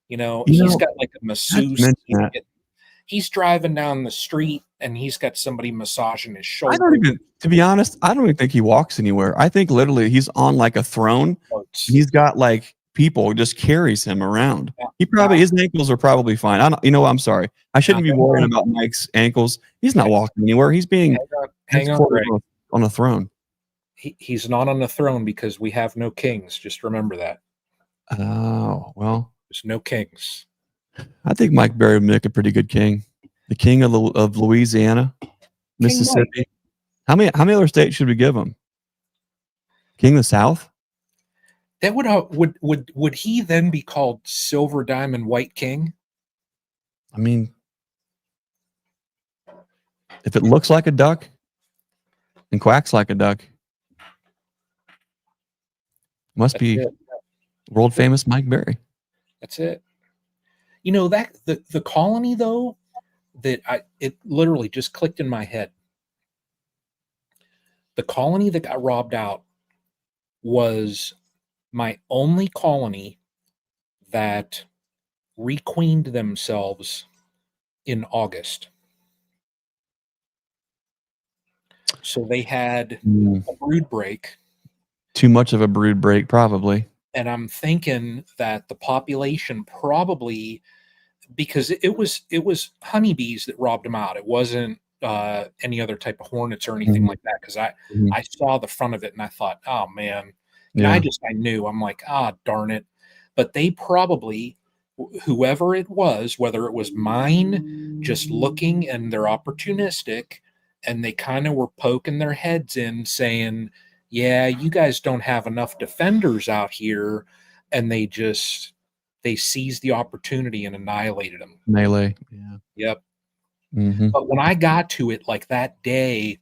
Speaker 2: He's got a masseuse. He's driving down the street and he's got somebody massaging his shoulder.
Speaker 1: To be honest, I don't even think he walks anywhere. I think literally he's on a throne. He's got people just carries him around. His ankles are probably fine. I'm sorry. I shouldn't be worrying about Mike's ankles. He's not walking anywhere. He's being on a throne.
Speaker 2: He's not on the throne because we have no kings. Just remember that.
Speaker 1: Oh, well.
Speaker 2: There's no kings.
Speaker 1: I think Mike Berry would make a pretty good king. The king of Louisiana, Mississippi. How many other states should we give him? King of the South?
Speaker 2: That would he then be called Silver Diamond White King?
Speaker 1: I mean, if it looks like a duck and quacks like a duck, must be world famous Mike Berry.
Speaker 2: That's it. That the colony though, it literally just clicked in my head. The colony that got robbed out was my only colony that requeened themselves in August. So they had a brood break.
Speaker 1: Too much of a brood break, probably.
Speaker 2: And I'm thinking that the population probably, because it was honeybees that robbed them out. It wasn't any other type of hornets or anything like that. Because I saw the front of it and I thought, oh man. And I knew, I'm like, darn it. But they probably, whoever it was, whether it was mine, just looking, and they're opportunistic, and they kind of were poking their heads in saying, yeah, you guys don't have enough defenders out here. And they seized the opportunity and annihilated them.
Speaker 1: Melee. Yeah.
Speaker 2: Yep. But when I got to it, that day,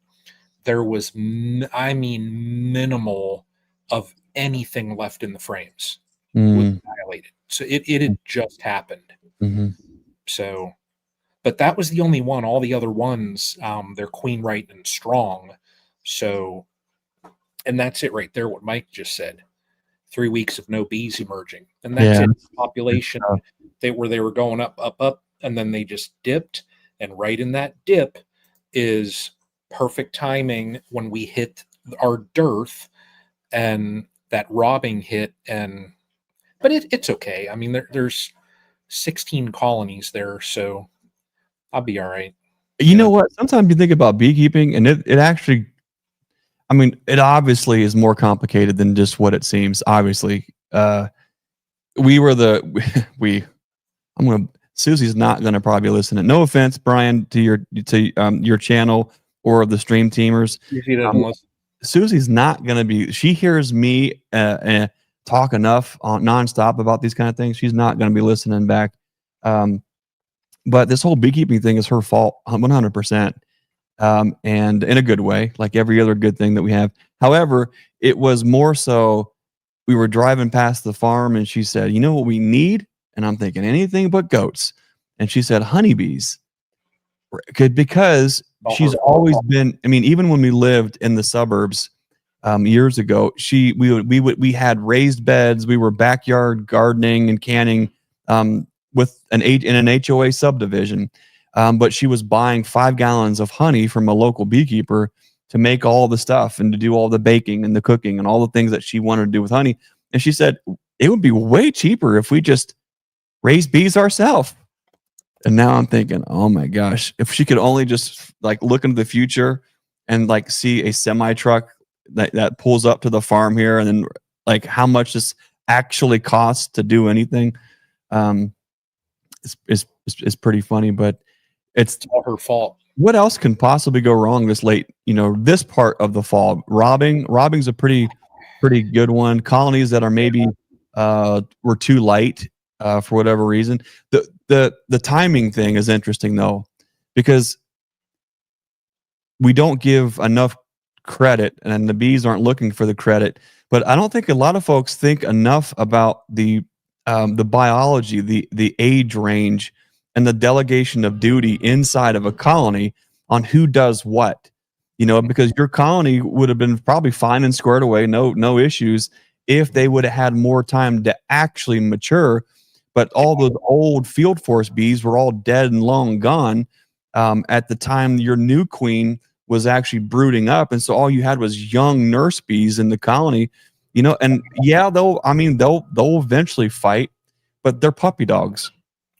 Speaker 2: there was, minimal of anything left in the frames. It was annihilated. So it had just happened. So, but that was the only one. All the other ones, they're queen right and strong. So, and that's it right there, what Mike just said. 3 weeks of no bees emerging. And that's it. Population, they were going up, and then they just dipped. And right in that dip is perfect timing when we hit our dearth and that robbing hit. But it's okay. I mean, there's 16 colonies there, so I'll be all right.
Speaker 1: You know what? Sometimes you think about beekeeping, and it actually, I mean, it obviously is more complicated than just what it seems. Obviously, Susie's not going to probably listen. No offense, Brian, to your channel or the Stream Teamers. Susie's not going to be. She hears me talk enough nonstop about these kind of things. She's not going to be listening back But this whole beekeeping thing is her fault 100%. And in a good way, like every other good thing that we have. However, it was more so we were driving past the farm and she said, you know what we need? And I'm thinking anything but goats. And she said honeybees. Because she's always been, I mean, even when we lived in the suburbs years ago, we had raised beds, we were backyard gardening and canning with in an HOA subdivision. But she was buying 5 gallons of honey from a local beekeeper to make all the stuff and to do all the baking and the cooking and all the things that she wanted to do with honey. And she said, it would be way cheaper if we just raised bees ourselves. And now I'm thinking, oh my gosh, if she could only just like look into the future and like see a semi truck that pulls up to the farm here and then like how much this actually costs to do anything. It's pretty funny, but it's
Speaker 2: all her fault.
Speaker 1: What else can possibly go wrong this late, this part of the fall? Robbing's a pretty good one. Colonies that are maybe were too light for whatever reason. The timing thing is interesting though, because we don't give enough credit and the bees aren't looking for the credit, but I don't think a lot of folks think enough about the biology, the age range and the delegation of duty inside of a colony on who does what, because your colony would have been probably fine and squared away, no issues, if they would have had more time to actually mature. But all those old field force bees were all dead and long gone at the time your new queen was actually brooding up. And so all you had was young nurse bees in the colony, and yeah, they'll eventually fight, but they're puppy dogs.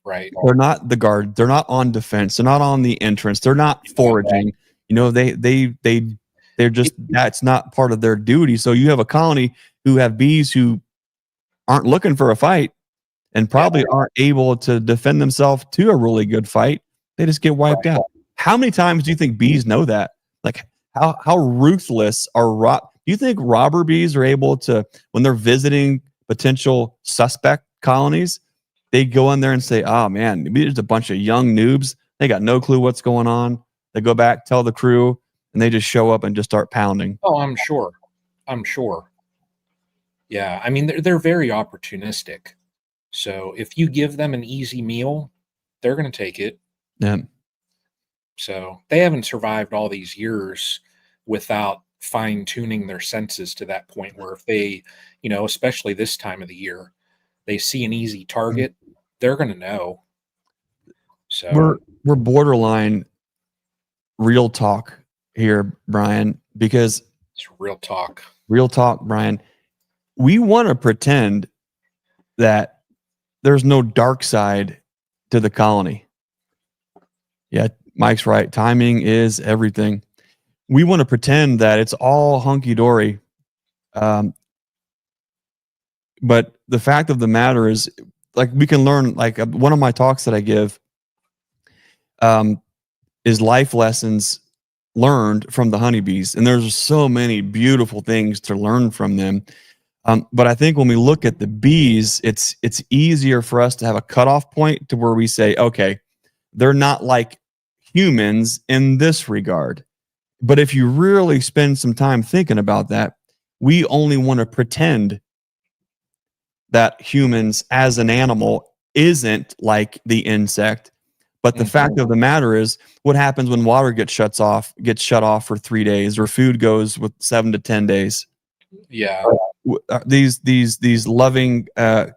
Speaker 2: Right.
Speaker 1: They're not the guard. They're not on defense. They're not on the entrance. They're not foraging. They're just, that's not part of their duty. So you have a colony who have bees who aren't looking for a fight and probably aren't able to defend themselves to a really good fight. They just get wiped out. How many times do you think bees know that? Like how ruthless do you think robber bees are able to, when they're visiting potential suspect colonies, they go in there and say, oh man, there's a bunch of young noobs. They got no clue what's going on. They go back, tell the crew, and they just show up and just start pounding.
Speaker 2: Oh, I'm sure. Yeah. I mean, they're very opportunistic. So if you give them an easy meal, they're going to take it.
Speaker 1: Yeah.
Speaker 2: So they haven't survived all these years without fine tuning their senses to that point where if they, especially this time of the year, they see an easy target, they're going to know. So
Speaker 1: we're borderline real talk here, Brian, because
Speaker 2: it's real talk,
Speaker 1: Brian. We want to pretend that there's no dark side to the colony. Yeah, Mike's right. Timing is everything. We want to pretend that it's all hunky dory. But the fact of the matter is, like, we can learn, like one of my talks that I give is life lessons learned from the honeybees. And there's so many beautiful things to learn from them. But I think when we look at the bees, it's easier for us to have a cutoff point to where we say, okay, they're not like humans in this regard. But if you really spend some time thinking about that, we only want to pretend that humans as an animal isn't like the insect. But the fact of the matter is, what happens when water gets shut off for 3 days, or food goes with 7 to 10 days?
Speaker 2: Yeah.
Speaker 1: These loving,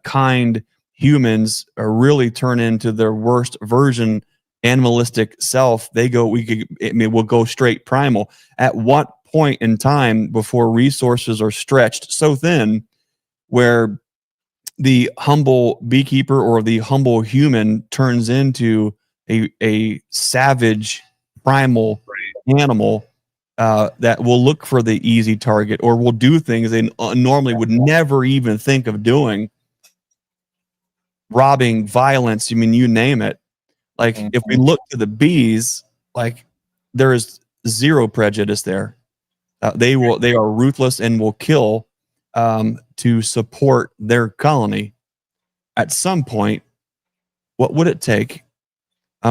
Speaker 1: kind humans really turn into their worst version, animalistic self. We'll go straight primal. At what point in time before resources are stretched so thin where the humble beekeeper or the humble human turns into a savage primal animal that will look for the easy target or will do things they normally would never even think of doing? Robbing, violence, you name it. Like, if we look to the bees, like, there is zero prejudice there. They are ruthless and will kill to support their colony. At some point, what would it take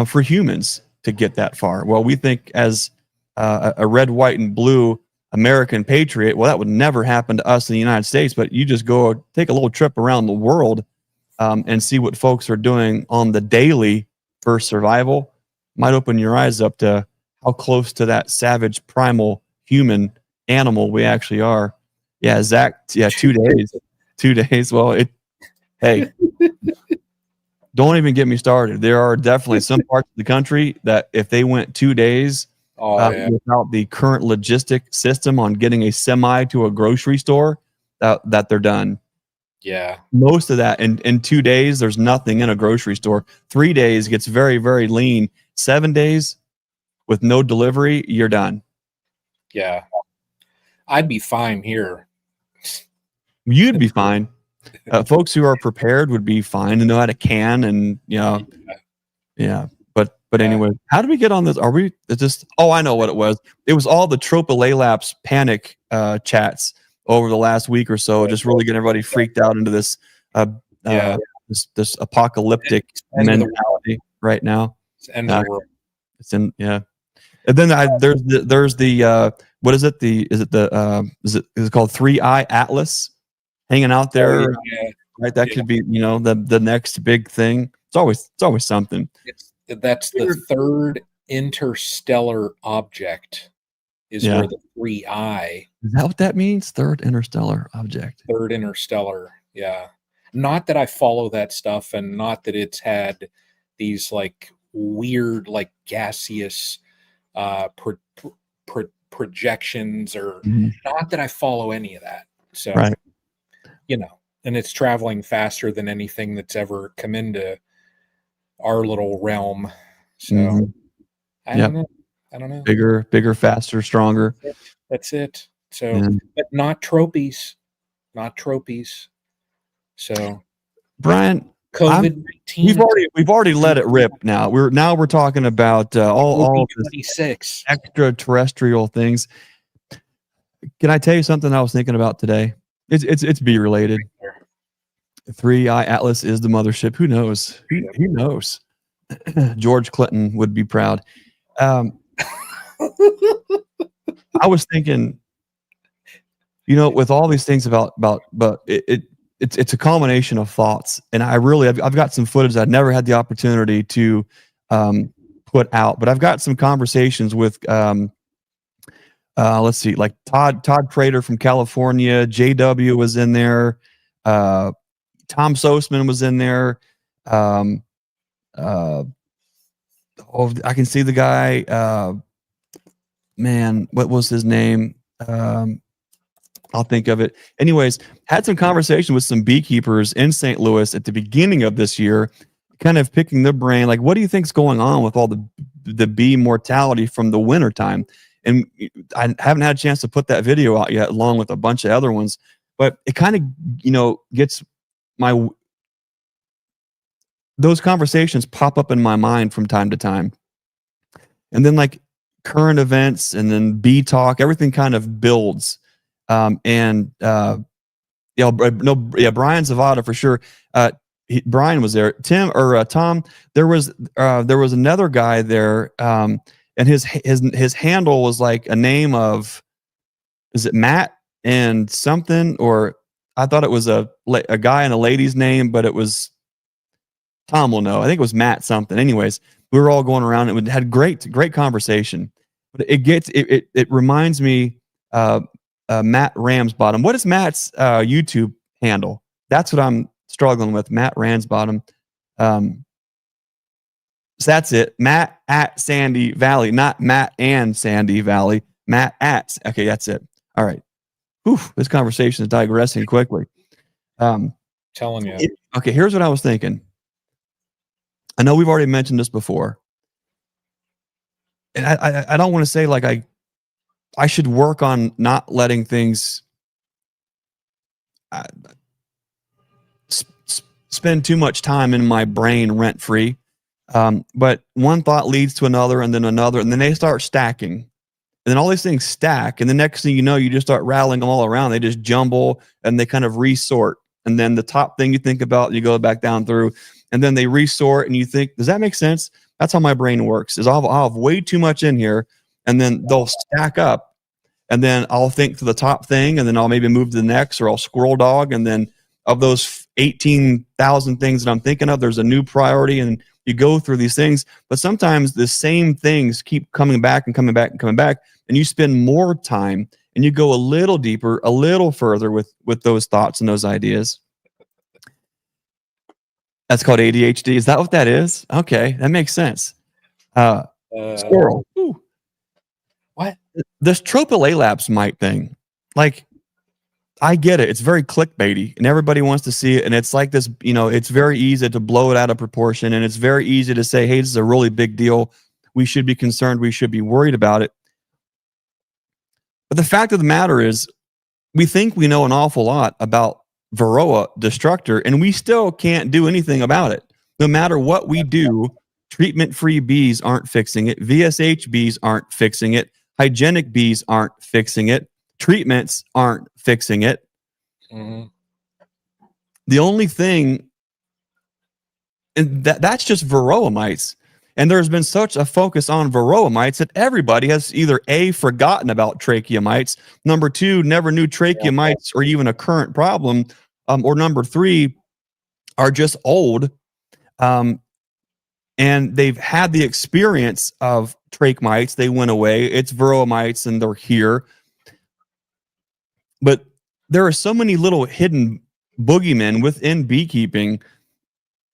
Speaker 1: for humans to get that far? Well, we think as a red, white, and blue American patriot, well, that would never happen to us in the United States. But you just go take a little trip around the world and see what folks are doing on the daily for survival. Might open your eyes up to how close to that savage, primal human animal we actually are. Yeah, Zach. Yeah, 2 days. 2 days. Well, hey, don't even get me started. There are definitely some parts of the country that if they went 2 days without the current logistic system on getting a semi to a grocery store, that they're done.
Speaker 2: Yeah.
Speaker 1: Most of that in 2 days, there's nothing in a grocery store. 3 days gets very, very lean. 7 days with no delivery, you're done.
Speaker 2: Yeah. I'd be fine here.
Speaker 1: You'd be fine. Folks who are prepared would be fine and know how to can and yeah. But anyway, how did we get on this? Are we just? Oh, I know what it was. It was all the Tropolalaps panic chats over the last week or so, just really getting everybody freaked out into this this apocalyptic mentality right now.
Speaker 2: It's the end of the world.
Speaker 1: It's in And then there's the what is it? Is it called 3i Atlas hanging out there? Right, that could be the next big thing. It's always something.
Speaker 2: That's the third interstellar object. Is where the 3i.
Speaker 1: Is that what that means? Third interstellar object.
Speaker 2: Third interstellar. Yeah. Not that I follow that stuff, and not that it's had these like weird, like gaseous projections, or not that I follow any of that. So, and it's traveling faster than anything that's ever come into our little realm. So I don't know.
Speaker 1: Bigger, faster, stronger.
Speaker 2: That's it. So, but not trophies. So,
Speaker 1: Brian,
Speaker 2: COVID-19.
Speaker 1: We've already let it rip. Now we're talking about all
Speaker 2: this
Speaker 1: extraterrestrial things. Can I tell you something I was thinking about today? It's bee related. 3i Atlas is the mothership. Who knows? Who knows? George Clinton would be proud. I was thinking, with all these things but it's a culmination of thoughts, and I've got some footage I'd never had the opportunity to put out, but I've got some conversations with let's see, like Todd Prater from California, JW was in there, Tom Sosman was in there. I can see the guy. Man, what was his name? I'll think of it. Anyways, had some conversation with some beekeepers in St. Louis at the beginning of this year, kind of picking their brain, like, what do you think's going on with all the bee mortality from the winter time? And I haven't had a chance to put that video out yet, along with a bunch of other ones, but it kind of, gets those conversations pop up in my mind from time to time. And then like current events and then bee talk, everything kind of builds. Brian Zavada for sure. Brian was there. Tom, there was another guy there. And his handle was like a name of, is it Matt and something? Or I thought it was a guy and a lady's name, but it was, Tom will know. I think it was Matt something. Anyways, we were all going around and we had great conversation. But it reminds me Matt Ramsbottom. What is Matt's YouTube handle? That's what I'm struggling with. Matt Ramsbottom. So that's it. Matt at Sandy Valley, not Matt and Sandy Valley. Matt at. Okay, that's it. All right. Whew, this conversation is digressing quickly.
Speaker 2: Telling you.
Speaker 1: Okay, here's what I was thinking. I know we've already mentioned this before, and I don't want to say like I should work on not letting things spend too much time in my brain rent free. But one thought leads to another, and then they start stacking, and then all these things stack, and the next thing you know, you just start rattling them all around. They just jumble and they kind of resort, and then the top thing you think about, you go back down through, and then they resort, and you think, does that make sense? That's how my brain works. Is I'll have way too much in here, and then they'll stack up, and then I'll think to the top thing, and then I'll maybe move to the next, or I'll squirrel dog, and then of those 18,000 things that I'm thinking of, there's a new priority, and you go through these things. But sometimes the same things keep coming back and coming back and coming back, and you spend more time and you go a little deeper, a little further with those thoughts and those ideas. That's called ADHD. Is that what that is? Okay, that makes sense. Squirrel. Ooh.
Speaker 2: What?
Speaker 1: This tropilelapse mite thing, like, I get it. It's very clickbaity, and everybody wants to see it. And it's like this, it's very easy to blow it out of proportion, and it's very easy to say, hey, this is a really big deal. We should be concerned. We should be worried about it. But the fact of the matter is, we think we know an awful lot about Varroa destructor, and we still can't do anything about it. No matter what we do, treatment-free bees aren't fixing it. VSH bees aren't fixing it. Hygienic bees aren't fixing it. Treatments aren't fixing it.
Speaker 2: Mm-hmm.
Speaker 1: The only thing, and that's just Varroa mites. And there's been such a focus on Varroa mites that everybody has either A, forgotten about trachea mites, number two, never knew trachea mites or even a current problem, or number three, are just old, and they've had the experience of trach mites. They went away. It's Varroa mites, and they're here. But there are so many little hidden boogeymen within beekeeping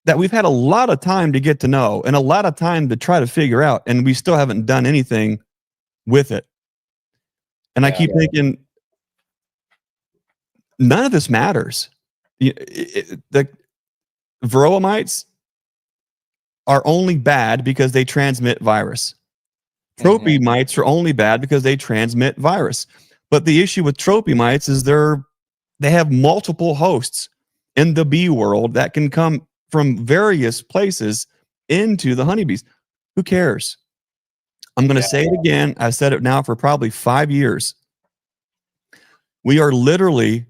Speaker 1: that we've had a lot of time to get to know and a lot of time to try to figure out, and we still haven't done anything with it. And I keep thinking, none of this matters. The Varroa mites are only bad because they transmit virus. Tropy mites are only bad because they transmit virus. But the issue with tropy mites is they have multiple hosts in the bee world that can come from various places into the honeybees. Who cares? I'm going to say it again. I've said it now for probably 5 years. We are literally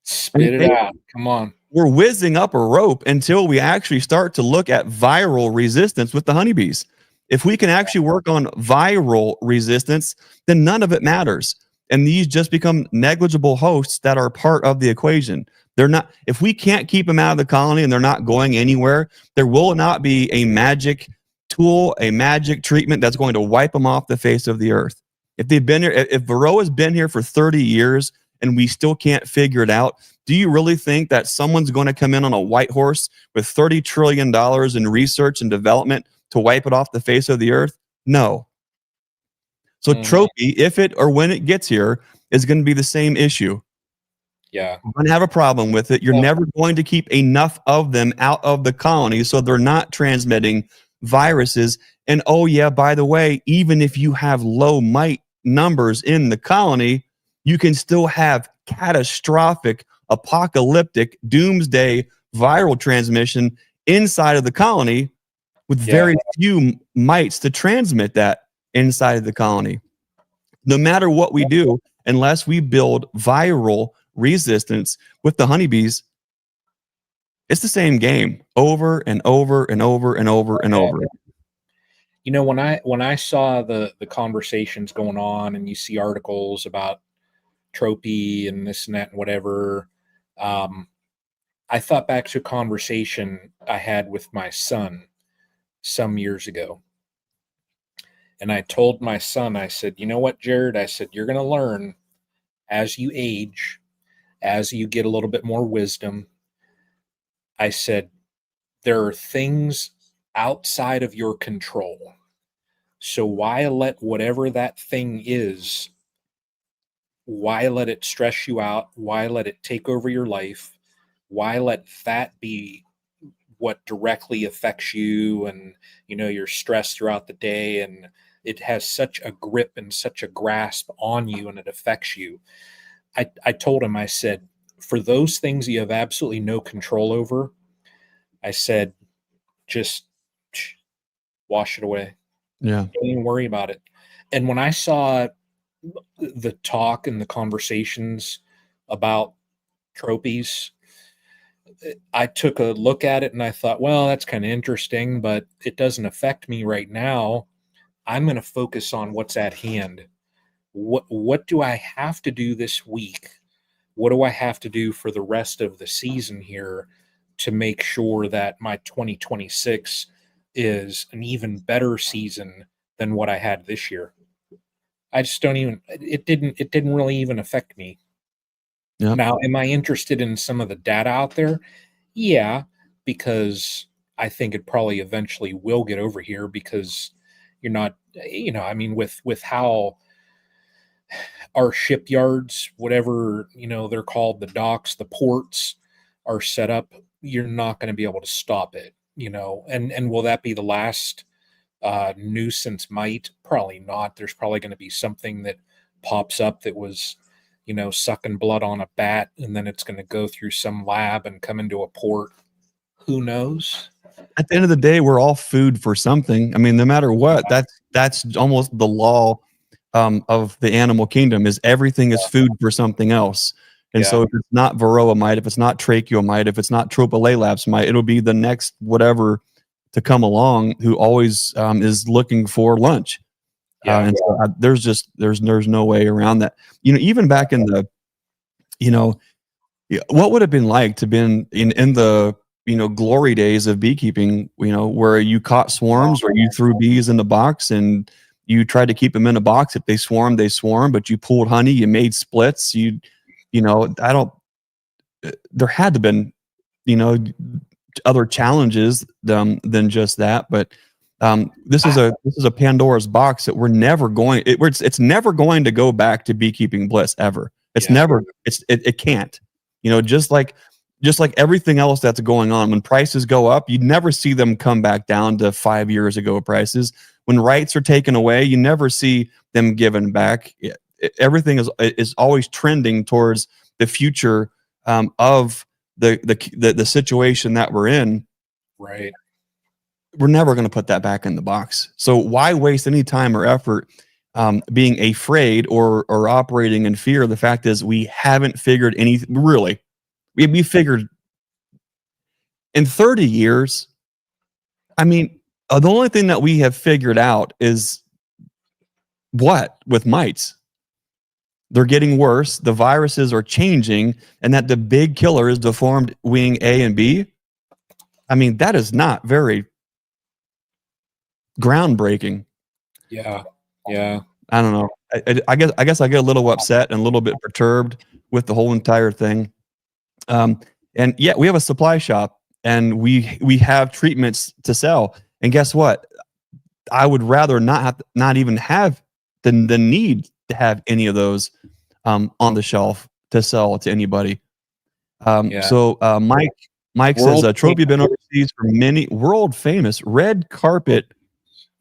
Speaker 2: spit it out. Come on.
Speaker 1: We're whizzing up a rope until we actually start to look at viral resistance with the honeybees. If we can actually work on viral resistance, then none of it matters. And these just become negligible hosts that are part of the equation. They're not, if we can't keep them out of the colony and they're not going anywhere, there will not be a magic tool, a magic treatment that's going to wipe them off the face of the earth. If they've been here, if Varroa's been here for 30 years and we still can't figure it out, do you really think that someone's going to come in on a white horse with $30 trillion in research and development to wipe it off the face of the earth? No. So tropy, if it or when it gets here, is going to be the same issue.
Speaker 2: Yeah.
Speaker 1: You're going to have a problem with it. You're never going to keep enough of them out of the colony so they're not transmitting viruses. And oh yeah, by the way, even if you have low mite numbers in the colony, you can still have catastrophic, apocalyptic, doomsday viral transmission inside of the colony with very few mites to transmit that inside of the colony. No matter what we do, unless we build viral resistance with the honeybees, it's the same game over and over and over and over and over.
Speaker 2: You know, when I saw the conversations going on, and you see articles about tropy and this and that and whatever, I thought back to a conversation I had with my son some years ago. And I told my son, I said, you know what, Jared? I said, you're going to learn as you age, as you get a little bit more wisdom. I said, there are things outside of your control. So why let whatever that thing is, why let it stress you out? Why let it take over your life? Why let that be what directly affects you, and your stress throughout the day, and it has such a grip and such a grasp on you, and it affects you. I told him, I said, for those things you have absolutely no control over, I said, just wash it away.
Speaker 1: Yeah.
Speaker 2: Don't even worry about it. And when I saw the talk and the conversations about tropies, I took a look at it and I thought, well, that's kind of interesting, but it doesn't affect me right now. I'm going to focus on what's at hand. What do I have to do this week? What do I have to do for the rest of the season here to make sure that my 2026 is an even better season than what I had this year? I just don't even, it didn't really even affect me.
Speaker 1: Yeah.
Speaker 2: Now, am I interested in some of the data out there? Yeah, because I think it probably eventually will get over here, because you're not, I mean, with how our shipyards, whatever, they're called, the docks, the ports are set up, you're not going to be able to stop it, and will that be the last nuisance mite? Probably not. There's probably going to be something that pops up that was, sucking blood on a bat, and then it's going to go through some lab and come into a port. Who knows?
Speaker 1: At the end of the day, we're all food for something. I mean, no matter what, that's almost the law of the animal kingdom, is everything is food for something else. And so if it's not varroa mite, if it's not tracheomite, if it's not tropolaelaps mite, it'll be the next whatever to come along who always is looking for lunch. And so there's no way around that. Even back in the, what would have been like to been in the, glory days of beekeeping, where you caught swarms, or you threw bees in the box and you tried to keep them in a box. If they swarmed, they swarmed, but you pulled honey, you made splits. There had to been, other challenges than just that. But this is a Pandora's box that it's never going to go back to beekeeping bliss ever. It can't, just like everything else that's going on. When prices go up, you never see them come back down to 5 years ago prices. When rights are taken away, you never see them given back. Everything is always trending towards the future of the situation that we're in.
Speaker 2: Right.
Speaker 1: We're never going to put that back in the box. So why waste any time or effort being afraid or operating in fear? The fact is, we haven't figured anything really. We figured in 30 years. I mean, the only thing that we have figured out is with mites. They're getting worse. The viruses are changing, and that the big killer is deformed wing A and B. I mean, that is not very groundbreaking.
Speaker 2: Yeah.
Speaker 1: I don't know. I guess I get a little upset and a little bit perturbed with the whole entire thing. And yeah, we have a supply shop, and we have treatments to sell. And guess what? I would rather not even have the need to have any of those on the shelf to sell to anybody. So Mike says, Trophy been overseas for many, world famous red carpet,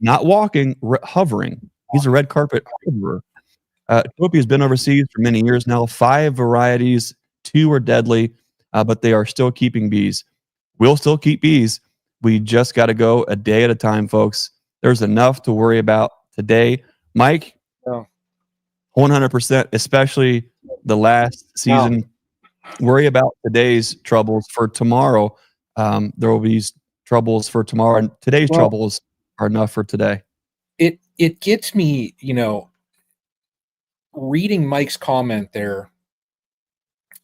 Speaker 1: not walking, hovering. He's a red carpet hoverer. Trophy has been overseas for many years now. 5 varieties, 2 are deadly, but they are still keeping bees. We'll still keep bees. We just got to go a day at a time, folks. There's enough to worry about today. Mike, 100%, especially the last season. Worry about today's troubles for tomorrow. There will be troubles for tomorrow, and today's troubles are enough for today.
Speaker 2: It gets me, reading Mike's comment there.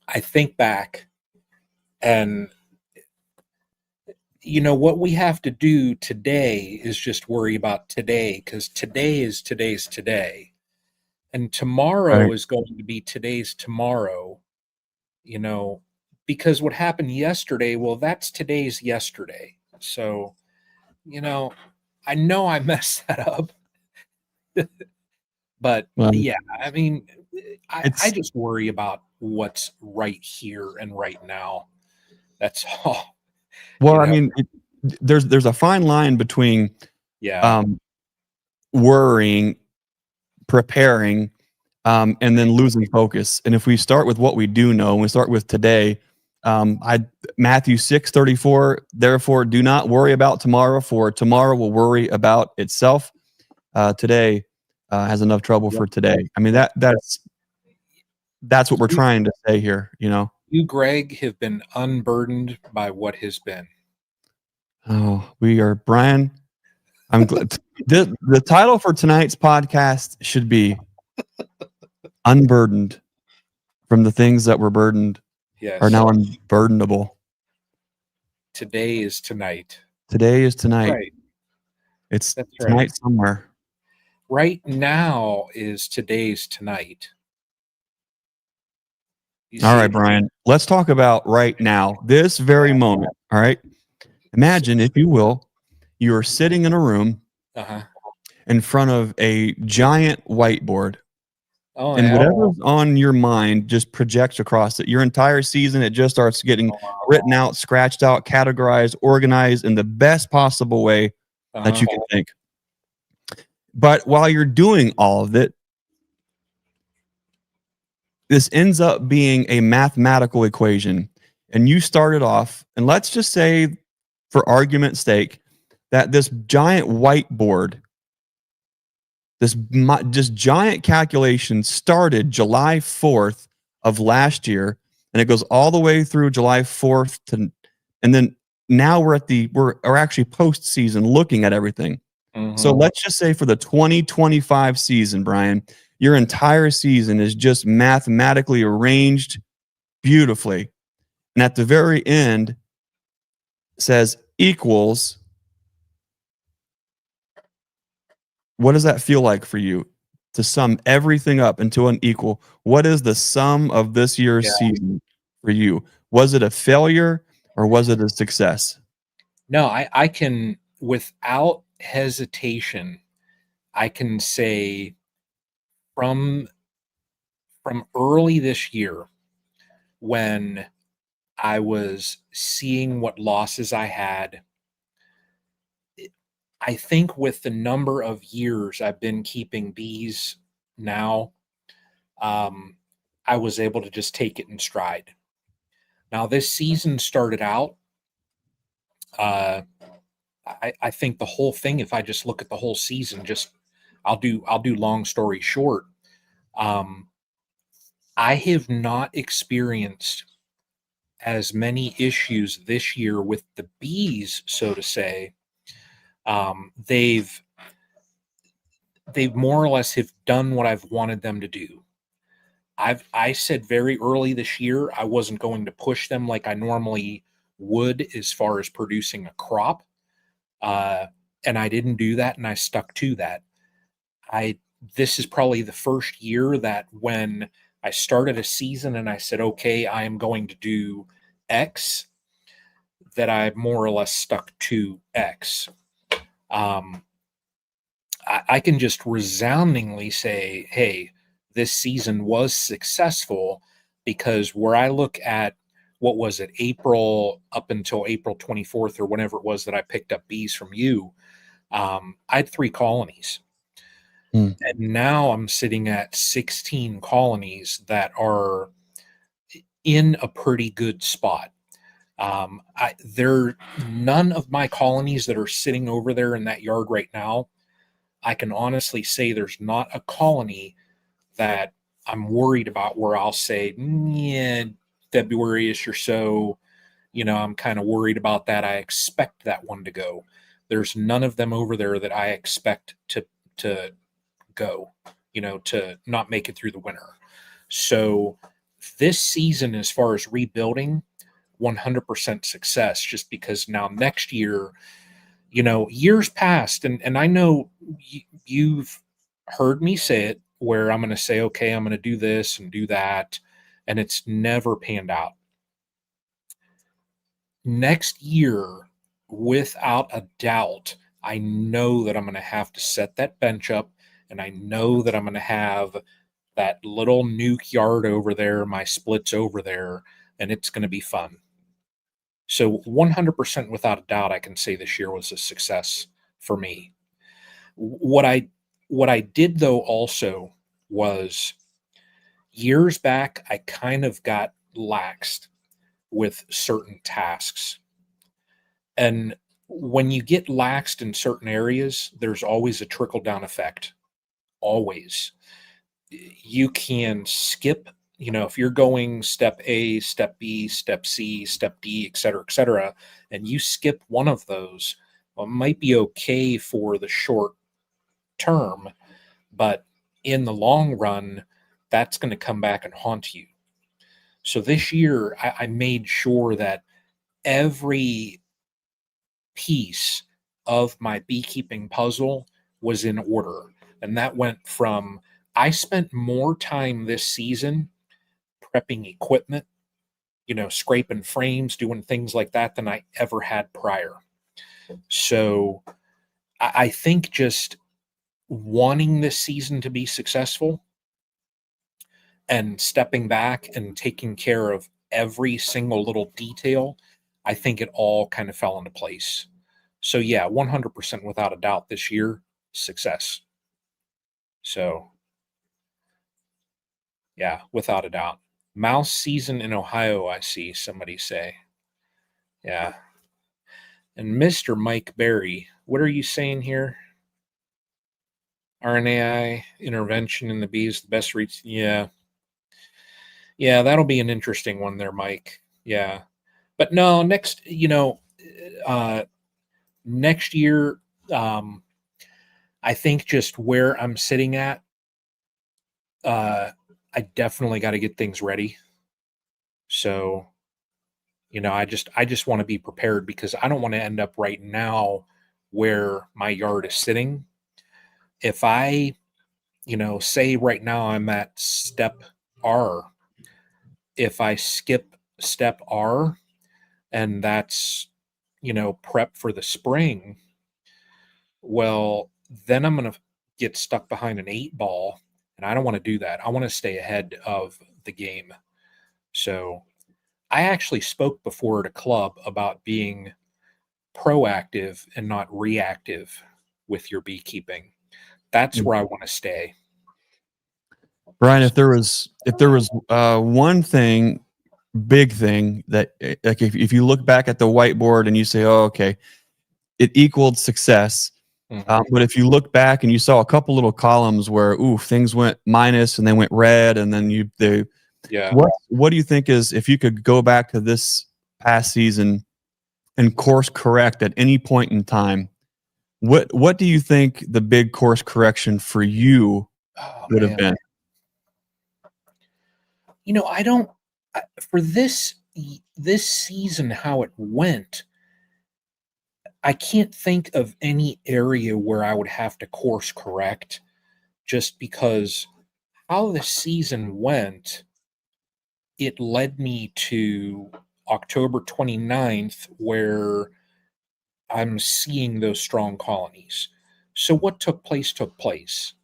Speaker 2: I think back, and what we have to do today is just worry about today, because today is today's today, and tomorrow is going to be today's tomorrow. Because what happened yesterday, well, that's today's yesterday. So, I know I messed that up. But yeah, I mean, I just worry about what's right here and right now. That's all.
Speaker 1: Well, I mean, there's a fine line between worrying, preparing, and then losing focus. And if we start with what we do know, and we start with today, Matthew 6:34, therefore do not worry about tomorrow, for tomorrow will worry about itself. Today, has enough trouble for today. I mean, that's what we're trying to say here, you know.
Speaker 2: You, Greg, have been unburdened by what has been.
Speaker 1: Oh, we are, Brian. I'm glad. The title for tonight's podcast should be "Unburdened from the things that were burdened
Speaker 2: Yes.
Speaker 1: are now unburdenable."
Speaker 2: Today is tonight.
Speaker 1: Today is tonight.
Speaker 2: Right.
Speaker 1: It's
Speaker 2: That's
Speaker 1: tonight
Speaker 2: right.
Speaker 1: somewhere.
Speaker 2: Right now is today's tonight.
Speaker 1: All right, Brian. Let's talk about right now, this very moment. All right. Imagine, if you will, you are sitting in a room in front of a giant whiteboard.
Speaker 2: Oh,
Speaker 1: and
Speaker 2: yeah.
Speaker 1: whatever's on your mind just projects across it. Your entire season, it just starts getting written out, scratched out, categorized, organized in the best possible way that you can think. But while you're doing all of it, this ends up being a mathematical equation. And you started off, and let's just say, for argument's sake, that this giant whiteboard, this giant calculation started July 4th of last year, and it goes all the way through July 4th to, and then now we're actually postseason looking at everything. So let's just say for the 2025 season, Brian, your entire season is just mathematically arranged beautifully. And at the very end says equals. What does that feel like for you to sum everything up into an equal? What is the sum of this year's season for you? Was it a failure or was it a success?
Speaker 2: No, I can, without hesitation, I can say from early this year, when I was seeing what losses I had, I think with the number of years I've been keeping bees now, I was able to just take it in stride. Now, this season started out, I think the whole thing, if I just look at the whole season, I'll do long story short. I have not experienced as many issues this year with the bees, so to say. They've more or less have done what I've wanted them to do. I said very early this year I wasn't going to push them like I normally would as far as producing a crop. And I didn't do that, and I stuck to that. This is probably the first year that when I started a season and I said, okay, I am going to do X, that I more or less stuck to X. I can just resoundingly say, hey, this season was successful, because where I look at, what was it, April up until April 24th or whenever it was that I picked up bees from you, I had 3 colonies. And now I'm sitting at 16 colonies that are in a pretty good spot. None of my colonies that are sitting over there in that yard right now, I can honestly say there's not a colony that I'm worried about where I'll say, yeah, February-ish or so, I'm kind of worried about that. I expect that one to go. There's none of them over there that I expect to go, to not make it through the winter. So this season, as far as rebuilding, 100% success, just because now next year, years past, and I know you've heard me say it, where I'm going to say, okay, I'm going to do this and do that, and it's never panned out. Next year, without a doubt, I know that I'm going to have to set that bench up, and I know that I'm going to have that little nuke yard over there, my splits over there, and it's going to be fun. So 100% without a doubt, I can say this year was a success for me. What I did, though, also was, years back, I kind of got laxed with certain tasks. And when you get laxed in certain areas, there's always a trickle-down effect. always. You can skip, if you're going step A, step B, step C, step D, et cetera, and you skip one of those, well, it might be okay for the short term, but in the long run, that's going to come back and haunt you. So this year, I made sure that every piece of my beekeeping puzzle was in order. And that went from, I spent more time this season prepping equipment, scraping frames, doing things like that than I ever had prior. So I think just wanting this season to be successful and stepping back and taking care of every single little detail, I think it all kind of fell into place. So yeah, 100% without a doubt this year, success. So yeah, without a doubt. Mouse season in Ohio, I see somebody say. Yeah. And Mr. Mike Berry, what are you saying here? RNAi intervention in the bees, the best reach. Yeah. Yeah, that'll be an interesting one there, Mike. Yeah. But no, next year, I think just where I'm sitting at, I definitely got to get things ready. So, I just want to be prepared because I don't want to end up right now where my yard is sitting. If I, say right now I'm at step R, if I skip step R and that's, prep for the spring, well, then I'm going to get stuck behind an 8-ball, and I don't want to do that. I want to stay ahead of the game. So I actually spoke before at a club about being proactive and not reactive with your beekeeping. That's where I want to stay.
Speaker 1: Brian, if there was one thing, big thing that, like, if you look back at the whiteboard and you say, oh, okay, it equaled success. But if you look back and you saw a couple little columns where, things went minus and they went red, and then
Speaker 2: yeah.
Speaker 1: What do you think is, if you could go back to this past season and course correct at any point in time, what do you think the big course correction for you would have been?
Speaker 2: I don't, for this season, how it went, I can't think of any area where I would have to course correct, just because how the season went, it led me to October 29th, where I'm seeing those strong colonies. So what took place took place.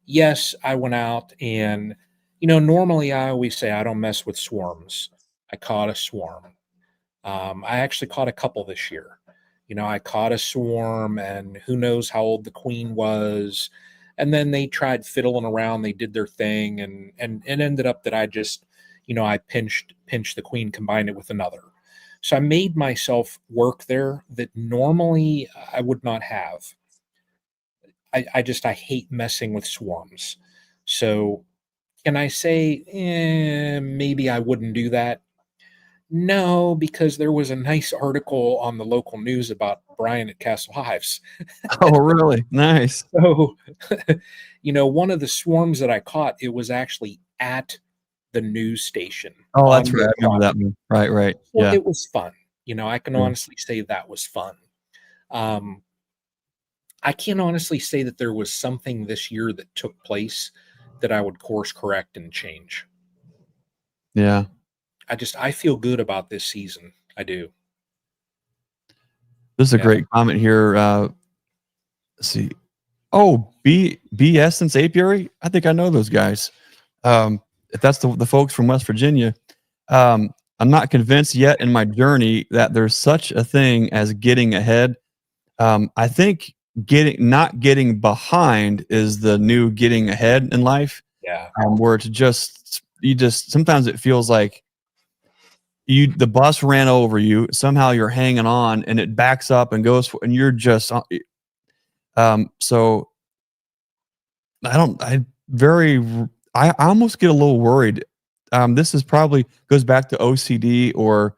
Speaker 2: Yes, I went out and, normally I always say I don't mess with swarms. I caught a swarm. I actually caught a couple this year. I caught a swarm, and who knows how old the queen was. And then they tried fiddling around. They did their thing, and it ended up that I just, I pinched the queen, combined it with another. So I made myself work there that normally I would not have. I hate messing with swarms. So can I say, maybe I wouldn't do that? No, because there was a nice article on the local news about Brian at Castle Hives.
Speaker 1: Oh, really? Nice.
Speaker 2: So, one of the swarms that I caught, it was actually at the news station.
Speaker 1: Oh, that's right. I remember that one. Right.
Speaker 2: So
Speaker 1: yeah.
Speaker 2: it was fun. I can honestly say that was fun. I can't honestly say that there was something this year that took place that I would course correct and change.
Speaker 1: Yeah.
Speaker 2: I feel good about this season. I do.
Speaker 1: This is a great comment here. Let's see. Oh, Bee Essence Apiary. I think I know those guys. If that's the folks from West Virginia. I'm not convinced yet in my journey that there's such a thing as getting ahead. I think not getting behind is the new getting ahead in life.
Speaker 2: Yeah.
Speaker 1: Where it's sometimes it feels like the bus ran over you, somehow you're hanging on and it backs up and goes and you're just so I almost get a little worried. This is probably goes back to OCD, or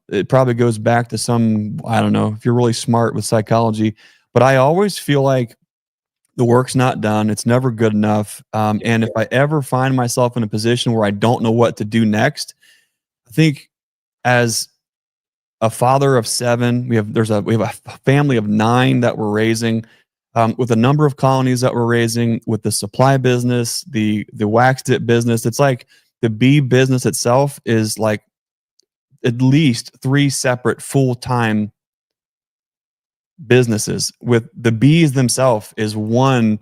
Speaker 1: it probably goes back to some, I don't know if you're really smart with psychology, but I always feel like the work's not done. It's never good enough. And if I ever find myself in a position where I don't know what to do next, I think as a father of 7, we have a family of 9 that we're raising, with a number of colonies that we're raising, with the supply business, the wax dip business. It's like the bee business itself is like at least 3 separate full-time businesses. With the bees themselves is one,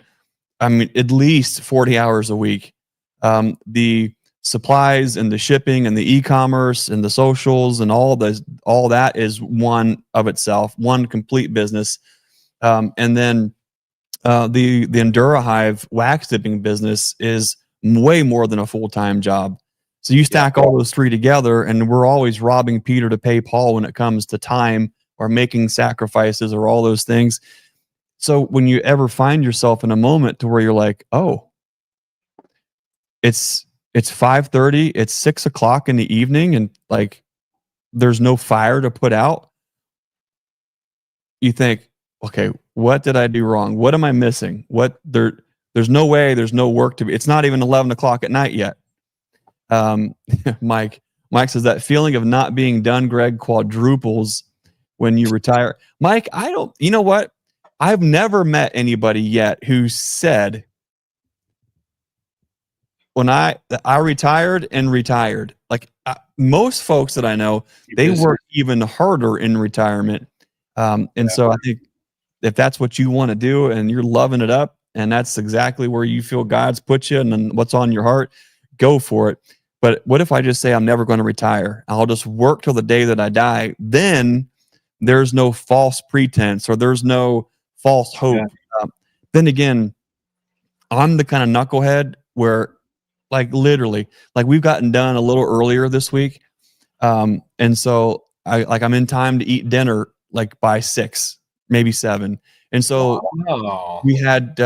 Speaker 1: I mean, at least 40 hours a week. The supplies and the shipping and the e-commerce and the socials and all that is one of itself, one complete business. And then the Endura Hive wax dipping business is way more than a full-time job. So you stack all those 3 together, and we're always robbing Peter to pay Paul when it comes to time or making sacrifices or all those things. So when you ever find yourself in a moment to where you're like, oh, it's 5:30, it's 6 o'clock in the evening, and like there's no fire to put out, you think, okay, what did I do wrong? What am I missing? There's no way, there's no work to be. It's not even 11 o'clock at night yet. Um, Mike says that feeling of not being done, Greg, quadruples when you retire. Mike, you know what? I've never met anybody yet who said, when I retired and retired. Like most folks that I know, they work even harder in retirement. And so I think if that's what you want to do and you're loving it up, and that's exactly where you feel God's put you and then what's on your heart, go for it. But what if I just say I'm never going to retire? I'll just work till the day that I die. Then there's no false pretense, or there's no false hope. Then again, I'm the kind of knucklehead where, like, literally, like, we've gotten done a little earlier this week. And so I'm in time to eat dinner like by 6, maybe 7. And so we had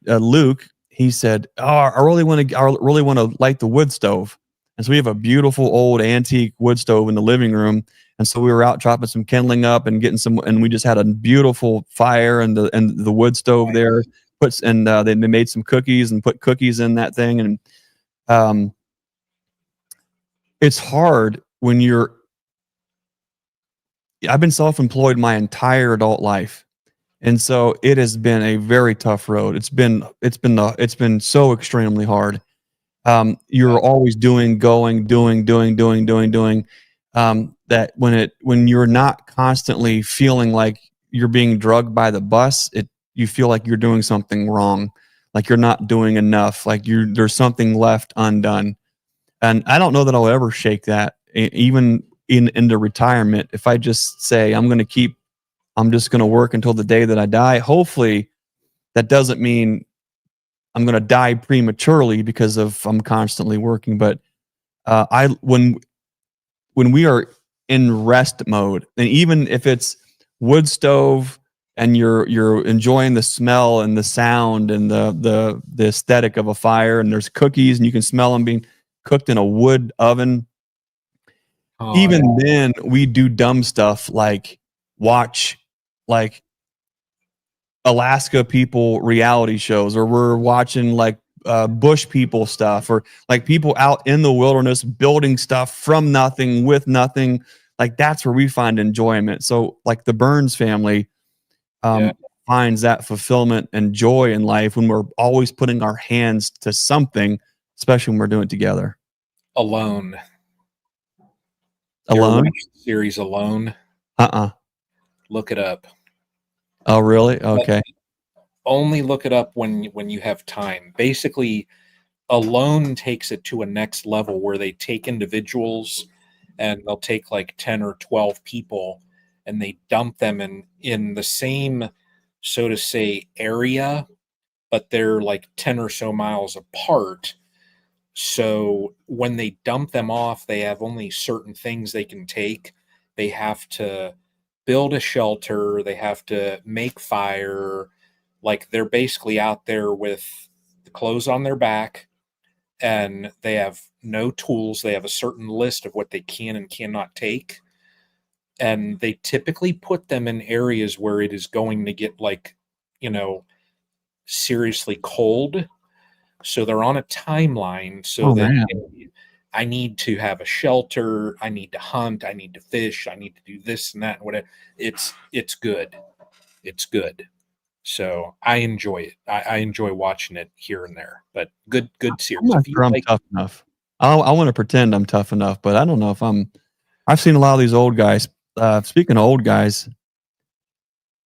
Speaker 1: Luke. He said, "Oh, I really want to light the wood stove." And so we have a beautiful old antique wood stove in the living room. And so we were out chopping some kindling up and getting some, and we just had a beautiful fire and the wood stove there. They made some cookies and put cookies in that thing. And it's hard when I've been self-employed my entire adult life. And so it has been a very tough road. It's been so extremely hard. You're always doing. That when you're not constantly feeling like you're being drugged by the bus, you feel like you're doing something wrong, like you're not doing enough, like there's something left undone. And I don't know that I'll ever shake that, even into retirement. If I just say I'm just going to work until the day that I die. Hopefully that doesn't mean I'm going to die prematurely because I'm constantly working. But when we are in rest mode, and even if it's wood stove and you're enjoying the smell and the sound and the aesthetic of a fire, and there's cookies and you can smell them being cooked in a wood oven, even then we do dumb stuff like watch like Alaska people reality shows, or we're watching like bush people stuff, or like people out in the wilderness building stuff from nothing with nothing. Like that's where we find enjoyment. So like the Burns family finds that fulfillment and joy in life when we're always putting our hands to something, especially when we're doing it together.
Speaker 2: Alone. Series Alone. Look it up.
Speaker 1: Oh, really? Okay.
Speaker 2: Only look it up when you have time. Basically, Alone takes it to a next level where they take individuals and they'll take like 10 or 12 people and they dump them in the same, so to say, area, but they're like 10 or so miles apart. So when they dump them off, they have only certain things they can take. They have to build a shelter. They have to make fire. Like they're basically out there with the clothes on their back, and they have no tools. They have a certain list of what they can and cannot take. And they typically put them in areas where it is going to get like, you know, seriously cold. So they're on a timeline so
Speaker 1: Oh
Speaker 2: that
Speaker 1: man.
Speaker 2: I need to have a shelter, I need to hunt, I need to fish, I need to do this and that and whatever. It's good. It's good. So I enjoy it. I enjoy watching it here and there. But good
Speaker 1: I'm
Speaker 2: series.
Speaker 1: not
Speaker 2: If you
Speaker 1: sure I'm
Speaker 2: like,
Speaker 1: tough enough. I want to pretend I'm tough enough, but I don't know if I'm. I've seen a lot of these old guys. Speaking of old guys,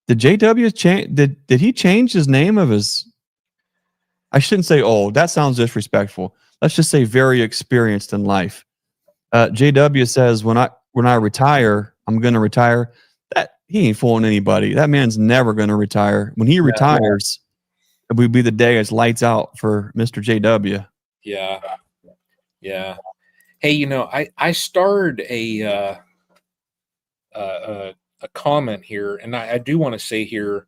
Speaker 1: did JW change? Did he change his name of his? I shouldn't say old. That sounds disrespectful. Let's just say very experienced in life. JW says when I retire, I'm going to retire. That he ain't fooling anybody. That man's never going to retire. When he retires, it would be the day it's lights out for Mr. JW.
Speaker 2: yeah, yeah. Hey, you know, I starred a comment here, and I do want to say here,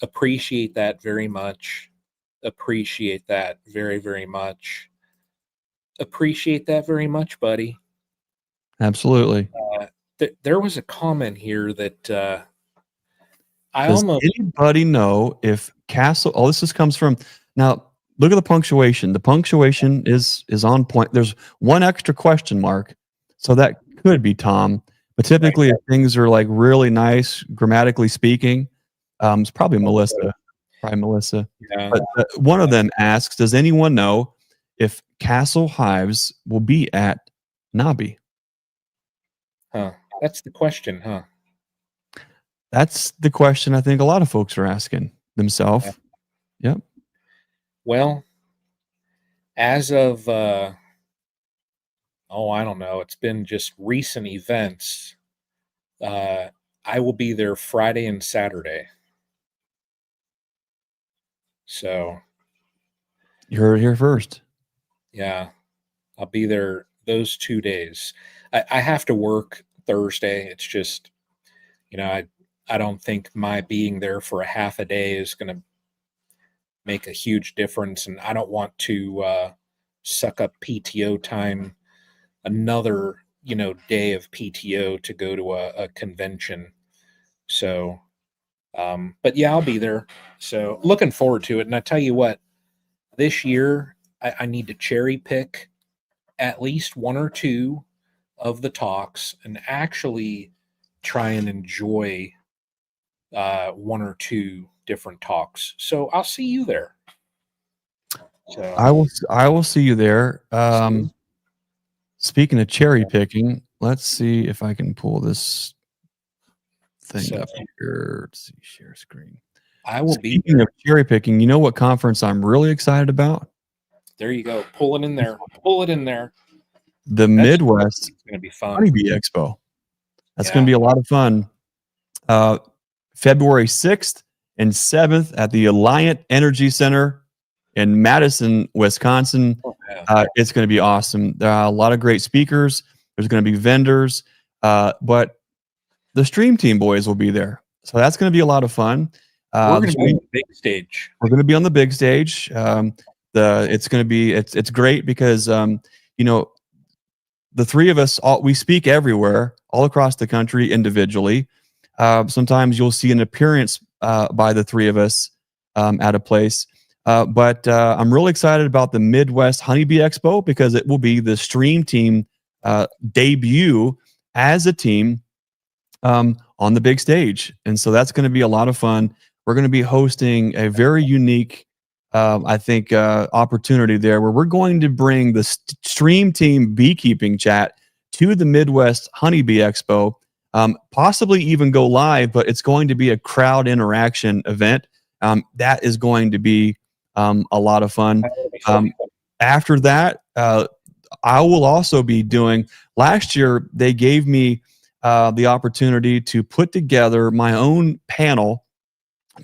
Speaker 2: appreciate that very much. Appreciate that very, very much. Appreciate that very much, buddy.
Speaker 1: Absolutely.
Speaker 2: There was a comment here that I
Speaker 1: Does
Speaker 2: almost
Speaker 1: anybody know if Castle? Oh, this comes from now. Look at the punctuation. The punctuation is on point. There's one extra question mark, so that could be Tom. But typically, if things are like really nice, grammatically speaking, it's probably Melissa. Probably Melissa.
Speaker 2: yeah.
Speaker 1: But one of them asks, "Does anyone know if Castle Hives will be at Nabi?"
Speaker 2: Huh. That's the question, huh?
Speaker 1: That's the question I think a lot of folks are asking themselves. Yep.
Speaker 2: Well, as of oh, I don't know, it's been just recent events. I will be there Friday and Saturday. So,
Speaker 1: You heard it here first.
Speaker 2: yeah, I'll be there those 2 days. I have to work Thursday. It's just, you know, I don't think my being there for a half a day is going to make a huge difference, and I don't want to suck up PTO time, another, you know, day of PTO to go to a convention. So, but yeah, I'll be there. So looking forward to it. And I tell you what, this year I need to cherry pick at least one or two of the talks and actually try and enjoy one or two different talks. So I'll see you there. So
Speaker 1: I will see you there. Speaking of cherry picking, let's see if I can pull this thing up here. Let's see, share screen.
Speaker 2: I will be
Speaker 1: Speaking of cherry picking, you know what conference I'm really excited about?
Speaker 2: there. You go. Pull it in there. Pull it in there.
Speaker 1: The Midwest
Speaker 2: It's going to be fun.
Speaker 1: Honeybee Expo. That's going to be a lot of fun. February 6th and 7th at the Alliant Energy Center in Madison, Wisconsin. It's going to be awesome. There are a lot of great speakers. There's going to be vendors, but the StreamTeam boys will be there. So that's going to be a lot of fun.
Speaker 2: We're going to be on the big stage.
Speaker 1: We're going to be on the big stage. It's going to be it's great because you know, the three of us we speak everywhere, all across the country individually. Sometimes you'll see an appearance by the three of us at a place. But I'm really excited about the Midwest Honeybee Expo because it will be the StreamTeam debut as a team on the big stage. And so that's going to be a lot of fun. We're going to be hosting a very unique, I think, opportunity there where we're going to bring the StreamTeam beekeeping chat to the Midwest Honeybee Expo, possibly even go live, but it's going to be a crowd interaction event. That is going to be a lot of fun. After that, I will also be doing, last year, they gave me the opportunity to put together my own panel,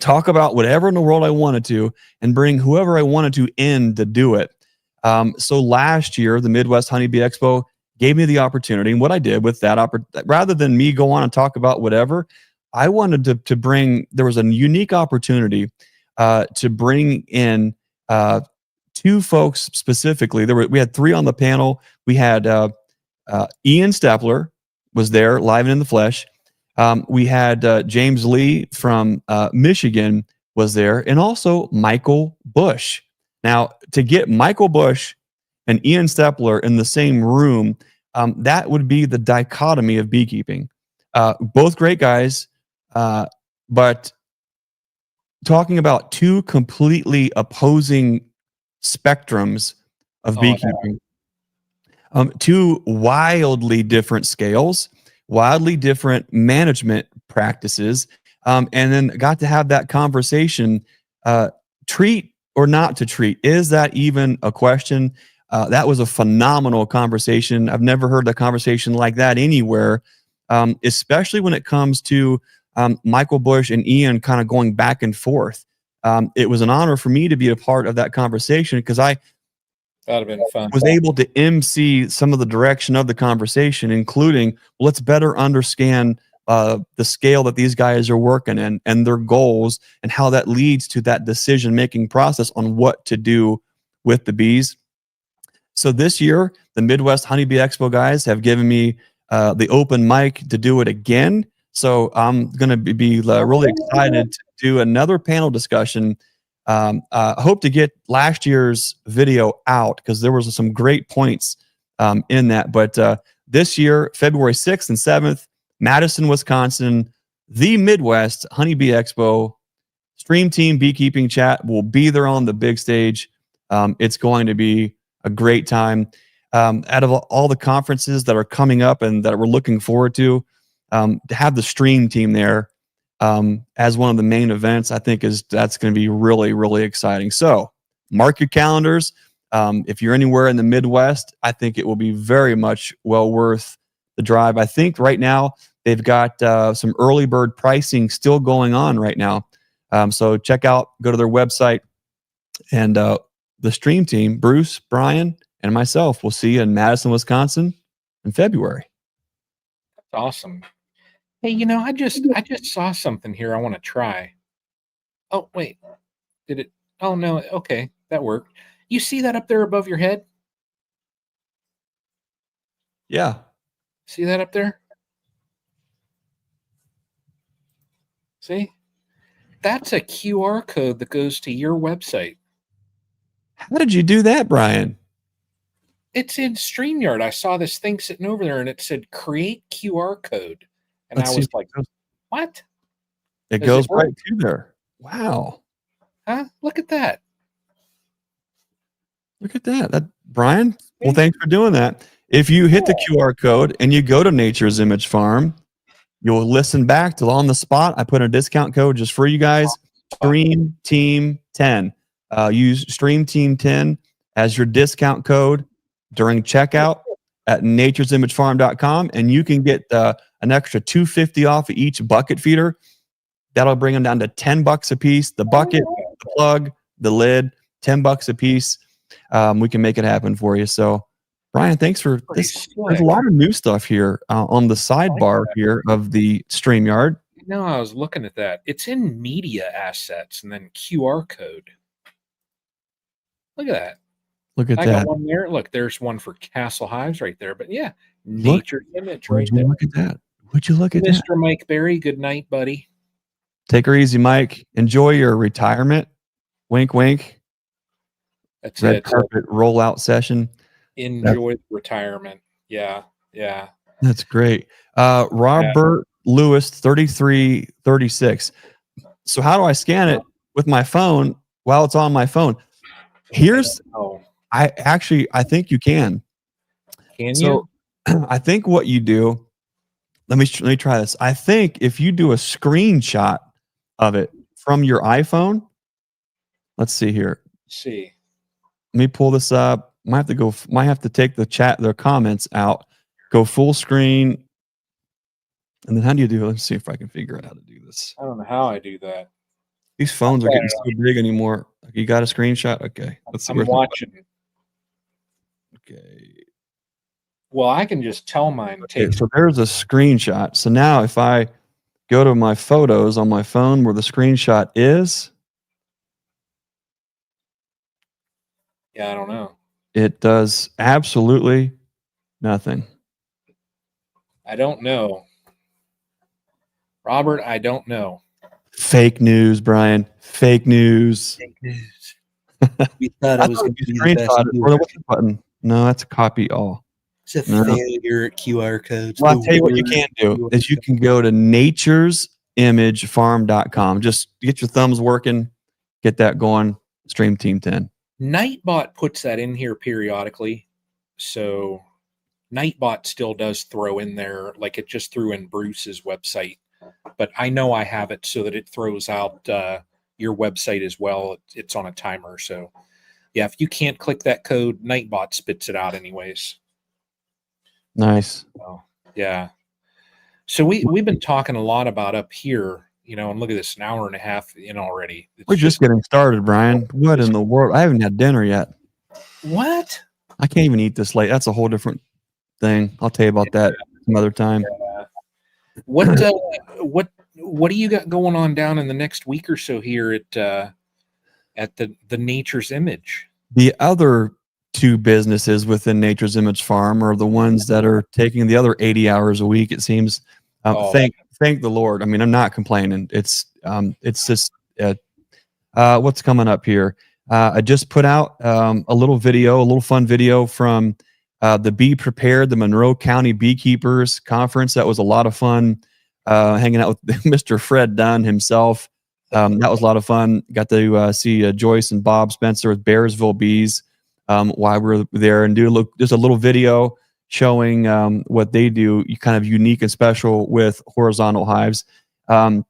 Speaker 1: talk about whatever in the world I wanted to, and bring whoever I wanted to in to do it. So last year, the Midwest Honeybee Expo gave me the opportunity. And what I did with that, rather than me go on and talk about whatever, I wanted to bring, there was a unique opportunity to bring in two folks specifically. We had three on the panel. We had Ian Stepler was there live and in the flesh. We had James Lee from Michigan was there, and also Michael Bush. Now, to get Michael Bush and Ian Stepler in the same room, that would be the dichotomy of beekeeping. Both great guys, but talking about two completely opposing spectrums of beekeeping. Two wildly different scales, wildly different management practices, and then got to have that conversation. Treat or not to treat, is that even a question? That was a phenomenal conversation. I've never heard a conversation like that anywhere, especially when it comes to Michael Bush and Ian kind of going back and forth. It was an honor for me to be a part of that conversation because I
Speaker 2: that'd have been fun.
Speaker 1: Was able to MC some of the direction of the conversation, including let's better understand the scale that these guys are working in and their goals and how that leads to that decision-making process on what to do with the bees. So this year, the Midwest Honeybee Expo guys have given me the open mic to do it again. So I'm going to be really excited to do another panel discussion. Hope to get last year's video out because there was some great points in that. But this year, February 6th and 7th, Madison, Wisconsin, the Midwest Honeybee Expo, StreamTeam Beekeeping Chat will be there on the big stage. It's going to be a great time. Out of all the conferences that are coming up and that we're looking forward to have the StreamTeam there as one of the main events, I think that's going to be really, really exciting. So mark your calendars. If you're anywhere in the Midwest, I think it will be very much well worth the drive. I think right now they've got some early bird pricing still going on right now. So go to their website, and the StreamTeam, Bruce, Brian, and myself will see you in Madison, Wisconsin in February.
Speaker 2: That's awesome. Hey, I just saw something here I want to try. Oh, wait. Did it? Oh, no. Okay. That worked. You see that up there above your head?
Speaker 1: Yeah.
Speaker 2: See that up there? See? That's a QR code that goes to your website.
Speaker 1: How did you do that, Brian?
Speaker 2: It's in StreamYard. I saw this thing sitting over there, and it said create QR code. And I was like, what?
Speaker 1: It goes right to there. Wow.
Speaker 2: Huh? Look at that.
Speaker 1: Look at that. Brian, well, thanks for doing that. If you hit the QR code and you go to Nature's Image Farm, you'll listen back to on the spot. I put a discount code just for you guys. StreamTeam10. Use StreamTeam10 as your discount code during checkout at nature'simagefarm.com, and you can get an extra $2.50 off of each bucket feeder. That'll bring them down to $10 a piece. The bucket, the plug, the lid, $10 a piece. We can make it happen for you. So, Brian, thanks for this. There's a lot of new stuff here on the sidebar here of the StreamYard.
Speaker 2: No, I was looking at that. It's in media assets and then QR code. Look at that.
Speaker 1: Look at that.
Speaker 2: I got one there. Look, there's one for Castle Hives right there. But yeah, Nature's Image right there.
Speaker 1: Look at that. Would you look at
Speaker 2: that? Mr. Mike Berry, good night, buddy.
Speaker 1: Take her easy, Mike. Enjoy your retirement. Wink, wink.
Speaker 2: That's
Speaker 1: Red
Speaker 2: it.
Speaker 1: carpet rollout session.
Speaker 2: Enjoy retirement. Yeah, yeah.
Speaker 1: That's great. Robert Lewis, 3336. So how do I scan it with my phone while it's on my phone? Here's I think you can.
Speaker 2: Can you?
Speaker 1: I think what you do, let me try this. I think if you do a screenshot of it from your iPhone, let's see here.
Speaker 2: See.
Speaker 1: Let me pull this up. Might have to take their comments out, go full screen. And then how do you do it? Let's see if I can figure out how to do this.
Speaker 2: I don't know how I do that.
Speaker 1: These phones are getting so big anymore. You got a screenshot? Okay. Let's see.
Speaker 2: I'm watching.
Speaker 1: Okay.
Speaker 2: Well, I can just tell mine.
Speaker 1: Okay, so there's a screenshot. So now, if I go to my photos on my phone where the screenshot is,
Speaker 2: Okay.
Speaker 1: let's see if I can figure out how to do this. Okay, so there's a screenshot. So now if I go to my photos on my phone where the screenshot is, so now if I go to my photos on my phone where the screenshot is,
Speaker 2: Yeah, I don't know.
Speaker 1: It does absolutely nothing.
Speaker 2: I don't know. Robert, I don't know.
Speaker 1: Fake news, Brian. Fake news.
Speaker 2: Fake news. We thought
Speaker 1: I
Speaker 2: it was
Speaker 1: thought
Speaker 2: going
Speaker 1: you
Speaker 2: to be the best.
Speaker 1: screenshot it. Or what's the button? No, that's a copy all.
Speaker 2: It's a
Speaker 1: No.
Speaker 2: failure at QR codes.
Speaker 1: Well, I'll tell you what you can do is you can go to naturesimagefarm.com. Just get your thumbs working, get that going. StreamTeam 10.
Speaker 2: Nightbot puts that in here periodically. So Nightbot still does throw in there, like it just threw in Bruce's website. But I know I have it so that it throws out your website as well. It's on a timer. So yeah, if you can't click that code, Nightbot spits it out anyways.
Speaker 1: Nice.
Speaker 2: So, yeah. So we've been talking a lot about up here, you know, and look at this, an hour and a half in already.
Speaker 1: We're just getting started, Brian. What in the world? I haven't had dinner yet.
Speaker 2: What?
Speaker 1: I can't even eat this late. That's a whole different thing. I'll tell you about that some other time.
Speaker 2: What do you got going on down in the next week or so here at the Nature's Image?
Speaker 1: The other two businesses within Nature's Image Farm are the ones that are taking the other 80 hours a week, it seems. Thank the Lord. I mean, I'm not complaining. It's just what's coming up here. I just put out a little fun video from the Be Prepared, the Monroe County Beekeepers Conference. That was a lot of fun, hanging out with Mr. Fred Dunn himself. That was a lot of fun. Got to see Joyce and Bob Spencer with Bearsville Bees while we were there, and just a little video showing what they do, kind of unique and special with horizontal hives. So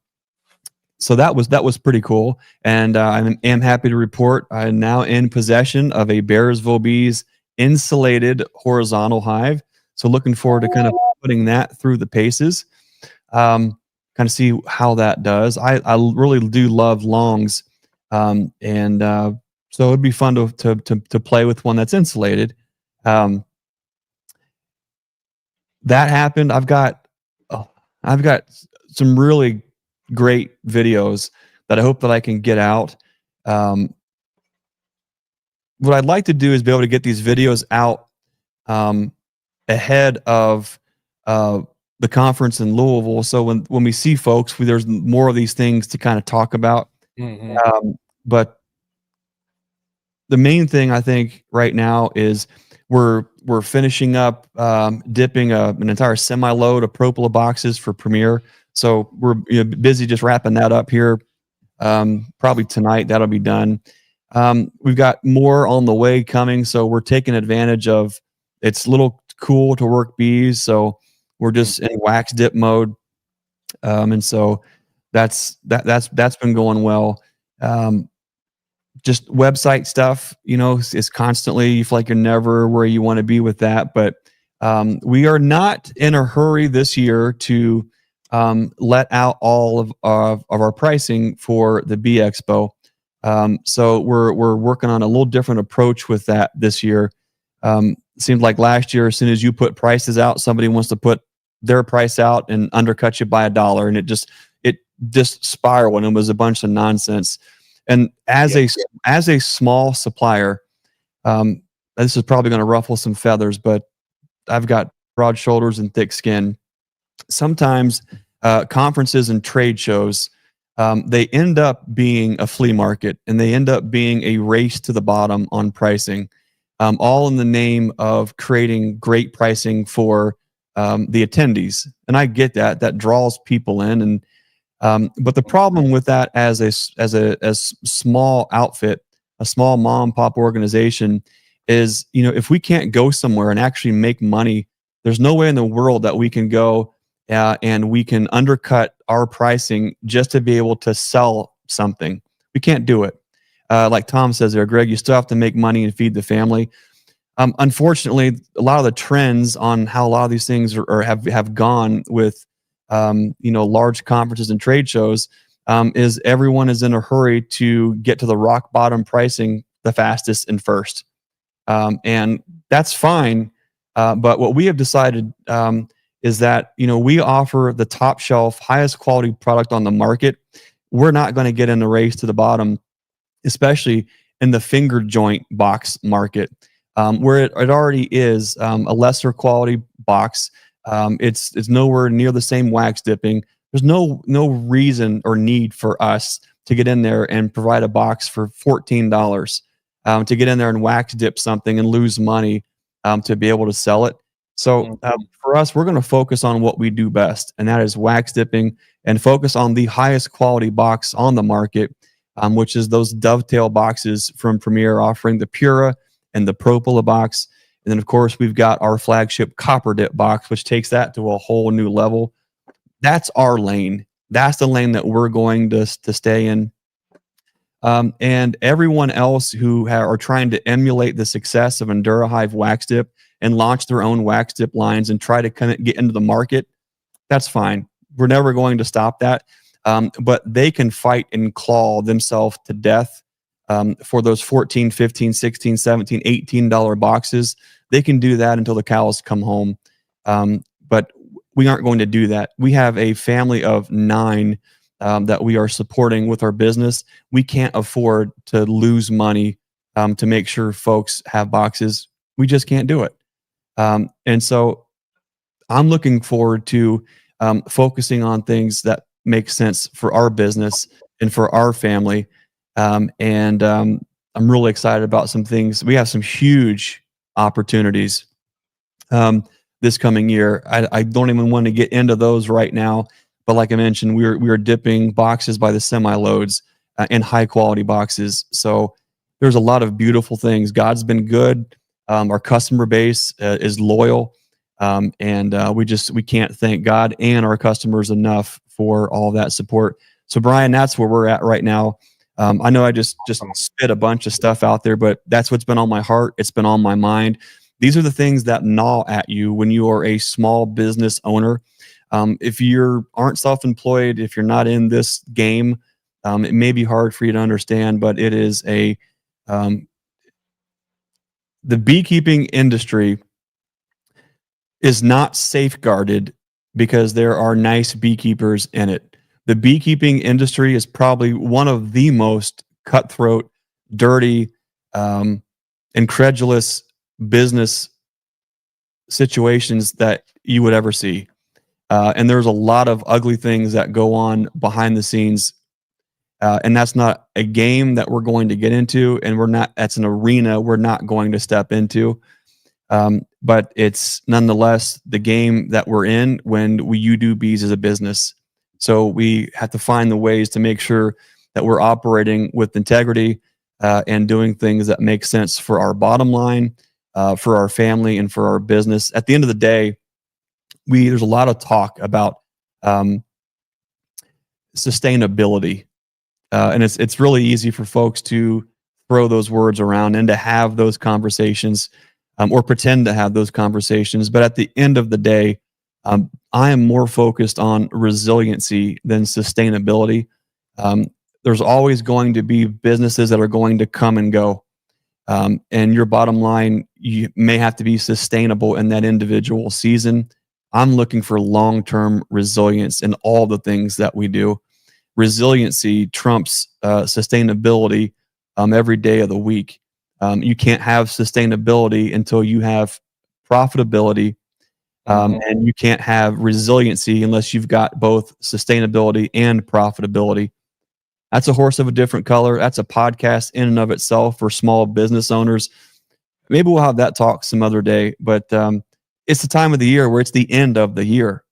Speaker 1: that was pretty cool, and I am happy to report I'm now in possession of a Bearsville Bees insulated horizontal hive. So looking forward to kind of putting that through the paces, kind of see how that does. I really do love longs, and so it'd be fun to play with one that's insulated. That happened. I've got some really great videos that I hope that I can get out. What I'd like to do is be able to get these videos out ahead of the conference in Louisville. So when we see folks, there's more of these things to kind of talk about.
Speaker 2: Mm-hmm.
Speaker 1: But the main thing I think right now is we're finishing up dipping an entire semi-load of Propola boxes for Premier. So we're busy just wrapping that up here. Probably tonight that'll be done. We've got more on the way coming, so we're taking advantage of. It's a little cool to work bees, so we're just in wax dip mode, and so that's been going well. Just website stuff, is constantly, you feel like you're never where you want to be with that, but we are not in a hurry this year to let out all of our pricing for the Bee Expo. So we're working on a little different approach with that this year. Seemed like last year, as soon as you put prices out, somebody wants to put their price out and undercut you by $1, and it just spiraled, and it was a bunch of nonsense. And as a small supplier, this is probably going to ruffle some feathers, but I've got broad shoulders and thick skin. Sometimes conferences and trade shows, they end up being a flea market, and they end up being a race to the bottom on pricing, all in the name of creating great pricing for the attendees. And I get that draws people in, and but the problem with that as a small outfit, a small mom and pop organization, is if we can't go somewhere and actually make money, there's no way in the world that we can go and we can undercut our pricing just to be able to sell something. We can't do it. Like Tom says there, Greg, you still have to make money and feed the family. Unfortunately, a lot of the trends on how a lot of these things have gone with large conferences and trade shows is everyone is in a hurry to get to the rock bottom pricing the fastest and first. And that's fine. But what we have decided is that, we offer the top shelf, highest quality product on the market. We're not going to get in the race to the bottom, especially in the finger joint box market, where it already is a lesser quality box. It's nowhere near the same wax dipping. There's no reason or need for us to get in there and provide a box for $14 to get in there and wax dip something and lose money to be able to sell it. So for us, we're going to focus on what we do best, and that is wax dipping, and focus on the highest quality box on the market, which is those dovetail boxes from Premier, offering the Pura and the Propola box. And then, of course, we've got our flagship copper dip box, which takes that to a whole new level. That's our lane. That's the lane that we're going to stay in. And everyone else who are trying to emulate the success of Endura Hive wax dip and launch their own wax dip lines and try to kind of get into the market, that's fine. We're never going to stop that. But they can fight and claw themselves to death for those $14, $15, $16, $17, $18 boxes. They can do that until the cows come home. But we aren't going to do that. We have a family of 9 that we are supporting with our business. We can't afford to lose money to make sure folks have boxes. We just can't do it. And so I'm looking forward to focusing on things that make sense for our business and for our family. And I'm really excited about some things. We have some huge opportunities this coming year. I don't even want to get into those right now. But like I mentioned, we are dipping boxes by the semi-loads in high quality boxes. So there's a lot of beautiful things. God's been good. Our customer base is loyal. And we can't thank God and our customers enough for all that support. So Brian, that's where we're at right now. I know I just spit a bunch of stuff out there, but that's what's been on my heart. It's been on my mind. These are the things that gnaw at you when you are a small business owner. If you aren't self-employed, if you're not in this game, it may be hard for you to understand, but it is the beekeeping industry is not safeguarded because there are nice beekeepers in it. The beekeeping industry is probably one of the most cutthroat, dirty, incredulous business situations that you would ever see. And there's a lot of ugly things that go on behind the scenes. And that's not a game that we're going to get into, and that's an arena we're not going to step into. But it's nonetheless the game that we're in when you do bees as a business. So we have to find the ways to make sure that we're operating with integrity and doing things that make sense for our bottom line, for our family, and for our business. At the end of the day, there's a lot of talk about sustainability, and it's really easy for folks to throw those words around and to have those conversations or pretend to have those conversations. But at the end of the day, I am more focused on resiliency than sustainability. There's always going to be businesses that are going to come and go. And your bottom line, you may have to be sustainable in that individual season. I'm looking for long-term resilience in all the things that we do. Resiliency trumps sustainability every day of the week. You can't have sustainability until you have profitability, and you can't have resiliency unless you've got both sustainability and profitability. That's a horse of a different color. That's a podcast in and of itself for small business owners. Maybe we'll have that talk some other day, but it's the time of the year where it's the end of the year.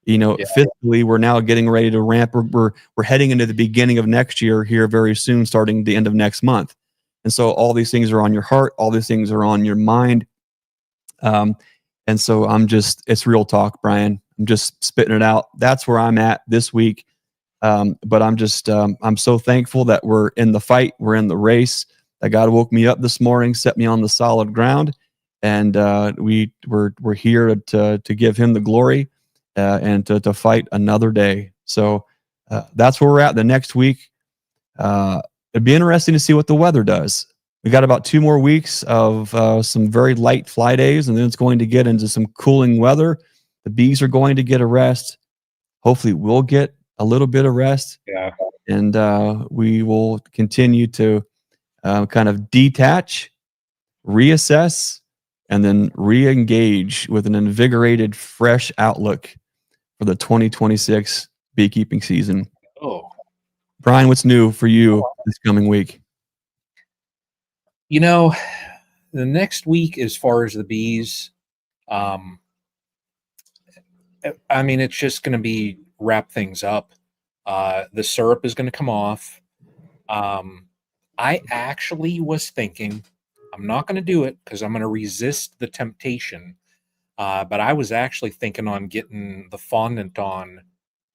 Speaker 1: Fiscally, we're now getting ready to ramp. We're heading into the beginning of next year here very soon, starting the end of next month. And so all these things are on your heart. All these things are on your mind. And so it's real talk, Brian. I'm just spitting it out. That's where I'm at this week. But I'm so thankful that we're in the fight. We're in the race, that God woke me up this morning, set me on the solid ground. And we're here to give him the glory and to fight another day. So that's where we're at the next week. It'd be interesting to see what the weather does. We got about 2 more weeks of some very light fly days, and then it's going to get into some cooling weather. The bees are going to get a rest. Hopefully we'll get a little bit of rest.
Speaker 2: Yeah.
Speaker 1: And we will continue to kind of detach, reassess, and then re-engage with an invigorated, fresh outlook for the 2026 beekeeping season.
Speaker 2: Oh,
Speaker 1: Brian, what's new for you this coming week?
Speaker 2: you know, the next week, as far as the bees, I mean, it's just going to be wrap things up. The syrup is going to come off. I actually was thinking, I'm not going to do it because I'm going to resist the temptation. But I was actually thinking on getting the fondant on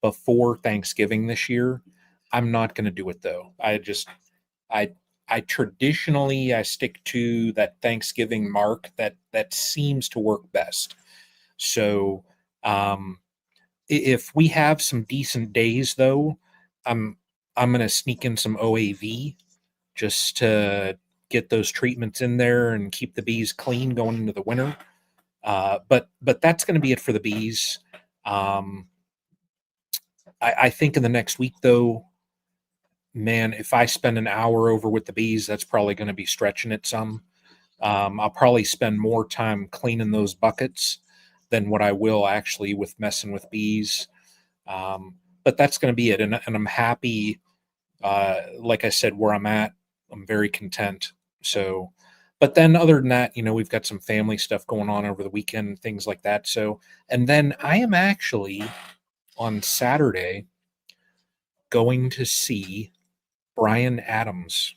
Speaker 2: before Thanksgiving this year. I'm not going to do it though. I I traditionally I stick to that Thanksgiving mark that seems to work best. So um, if we have some decent days though, I'm I'm going to sneak in some OAV just to get those treatments in there and keep the bees clean going into the winter. But that's going to be it for the bees. Um, I think in the next week though, man, if I spend an hour over with the bees, that's probably going to be stretching it some. I'll probably spend more time cleaning those buckets than what I will actually with messing with bees. But that's going to be it, and I'm happy. Like I said, where I'm at, I'm very content. So, but then other than that, we've got some family stuff going on over the weekend, things like that. So, and then I am actually on Saturday going to see Brian Adams.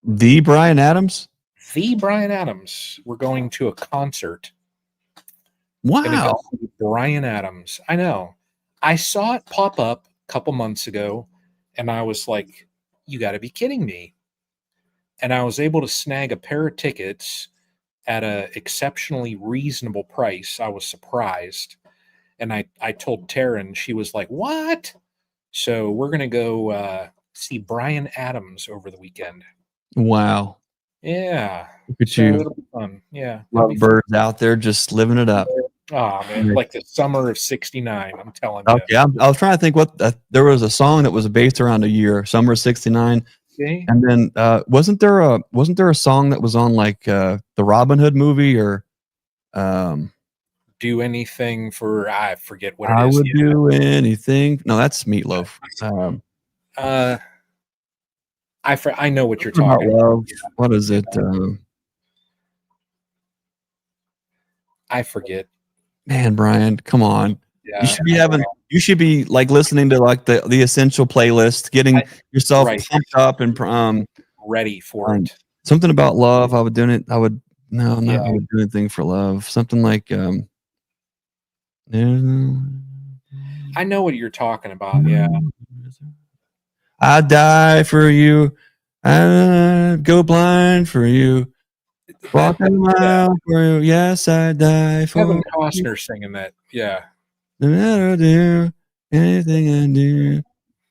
Speaker 1: The Brian Adams?
Speaker 2: The Brian Adams. We're going to a concert. Gonna
Speaker 1: Wow.
Speaker 2: go see Brian Adams. I know. I saw it pop up a couple months ago, and I was like, "You got to be kidding me!" And I was able to snag a pair of tickets at a exceptionally reasonable price. I was surprised, and I told Taryn. She was like, "What?" So we're gonna go see Brian Adams over the weekend.
Speaker 1: Wow.
Speaker 2: Yeah.
Speaker 1: Look at
Speaker 2: So
Speaker 1: you.
Speaker 2: it'll be fun. Yeah. It'll be fun.
Speaker 1: Lovebirds out there just living it up.
Speaker 2: Oh man,
Speaker 1: Nice.
Speaker 2: like the summer of '69. I'm telling you.
Speaker 1: Okay, I was trying to think what there was a song that was based around a year, summer of '69,
Speaker 2: See?
Speaker 1: and then wasn't there a song that was on like the Robin Hood movie or
Speaker 2: Do anything for I forget what it
Speaker 1: I
Speaker 2: is.
Speaker 1: would do anything? No, that's Meatloaf.
Speaker 2: Uh, I know what you're
Speaker 1: Something about
Speaker 2: talking about.
Speaker 1: love. What is it?
Speaker 2: I forget.
Speaker 1: Man, Brian, come on.
Speaker 2: Yeah,
Speaker 1: You should be having. You should be like listening to like the essential playlist, getting yourself
Speaker 2: right.
Speaker 1: pumped up and
Speaker 2: ready for it.
Speaker 1: something about love. I would do it. I would no, I'm not.
Speaker 2: Yeah.
Speaker 1: I would do anything for love. Something like
Speaker 2: I know what you're talking about. Yeah.
Speaker 1: I die for you. I go blind for you. Walk a mile for you. Yes, I die for
Speaker 2: Kevin
Speaker 1: you.
Speaker 2: Costner singing that. Yeah.
Speaker 1: No matter do anything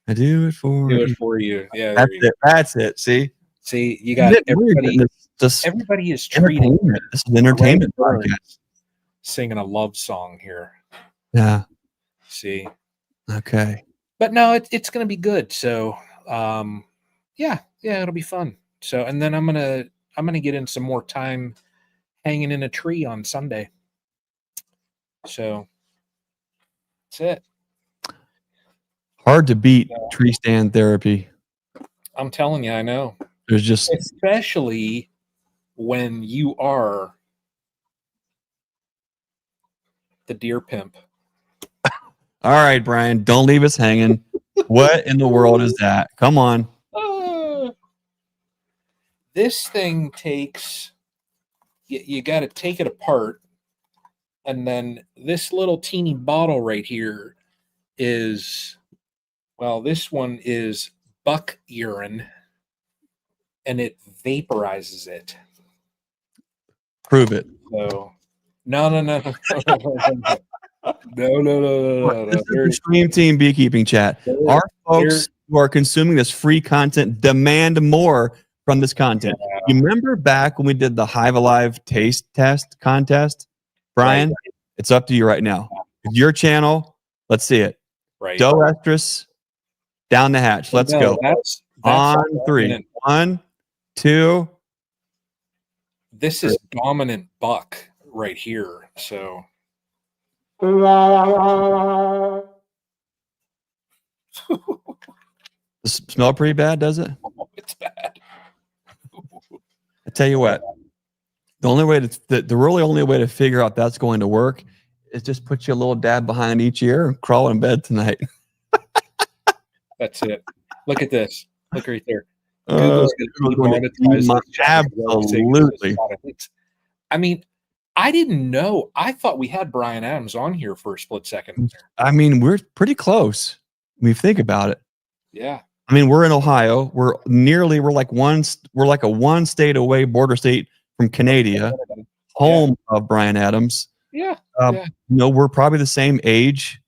Speaker 1: I do it for
Speaker 2: Do
Speaker 1: you.
Speaker 2: it for you. Yeah.
Speaker 1: That's it. That's it. See,
Speaker 2: See, you got everybody.
Speaker 1: Just
Speaker 2: Everybody is treating
Speaker 1: entertainment. This is an entertainment podcast.
Speaker 2: singing a love song here.
Speaker 1: Yeah.
Speaker 2: See.
Speaker 1: Okay.
Speaker 2: But no, it's going to be good. So, yeah, it'll be fun. So, and then I'm gonna get in some more time hanging in a tree on Sunday. So that's it.
Speaker 1: Hard to beat tree stand therapy.
Speaker 2: I'm telling you, I know.
Speaker 1: There's just
Speaker 2: Especially when you are the deer pimp.
Speaker 1: all right, Brian. Don't leave us hanging. What in the world is that? Come on.
Speaker 2: This thing takes. You got to take it apart, and then this little teeny bottle right here is, well, this one is buck urine, and it vaporizes it.
Speaker 1: Prove it.
Speaker 2: So, no.
Speaker 1: This is the StreamTeam beekeeping chat. Our folks who are consuming this free content demand more from this content.
Speaker 2: Yeah.
Speaker 1: You remember back when we did the Hive Alive taste test contest? Brian,
Speaker 2: Right.
Speaker 1: It's up to you right now. It's your channel. Let's see it.
Speaker 2: Right.
Speaker 1: Doe estrus, down the hatch. Let's go. On three. 1, 2.
Speaker 2: This is dominant buck right here. So
Speaker 1: Does it smell pretty bad, does it?
Speaker 2: it's bad.
Speaker 1: I tell you what, the only way the really only way to figure out that's going to work is just put you a little dab behind each ear and crawl in bed tonight.
Speaker 2: That's it. Look at this. Look right there. Google's going to demonetize this.
Speaker 1: Absolutely.
Speaker 2: I mean, I didn't know. I thought we had Bryan Adams on here for a split second.
Speaker 1: I mean, we're pretty close when you think about it.
Speaker 2: Yeah.
Speaker 1: I mean, we're in Ohio. We're like a one state away, border state from Canada, home of Bryan Adams.
Speaker 2: Yeah.
Speaker 1: You know, we're probably the same age.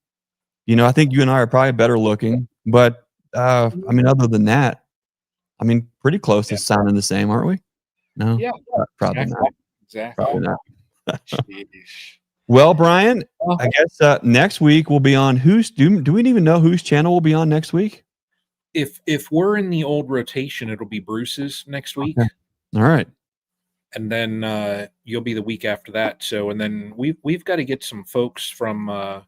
Speaker 1: You know, I think you and I are probably better looking, but I mean, other than that, I mean, pretty close to sounding the same, aren't we? No,
Speaker 2: yeah,
Speaker 1: probably not.
Speaker 2: Exactly.
Speaker 1: Probably not. Well, Bryan, I guess next week we'll be on do we even know whose channel we'll be on next week?
Speaker 2: If we're in the old rotation, it'll be Bruce's next week.
Speaker 1: Okay. All right.
Speaker 2: And then you'll be the week after that. So, and then we've got to get some folks from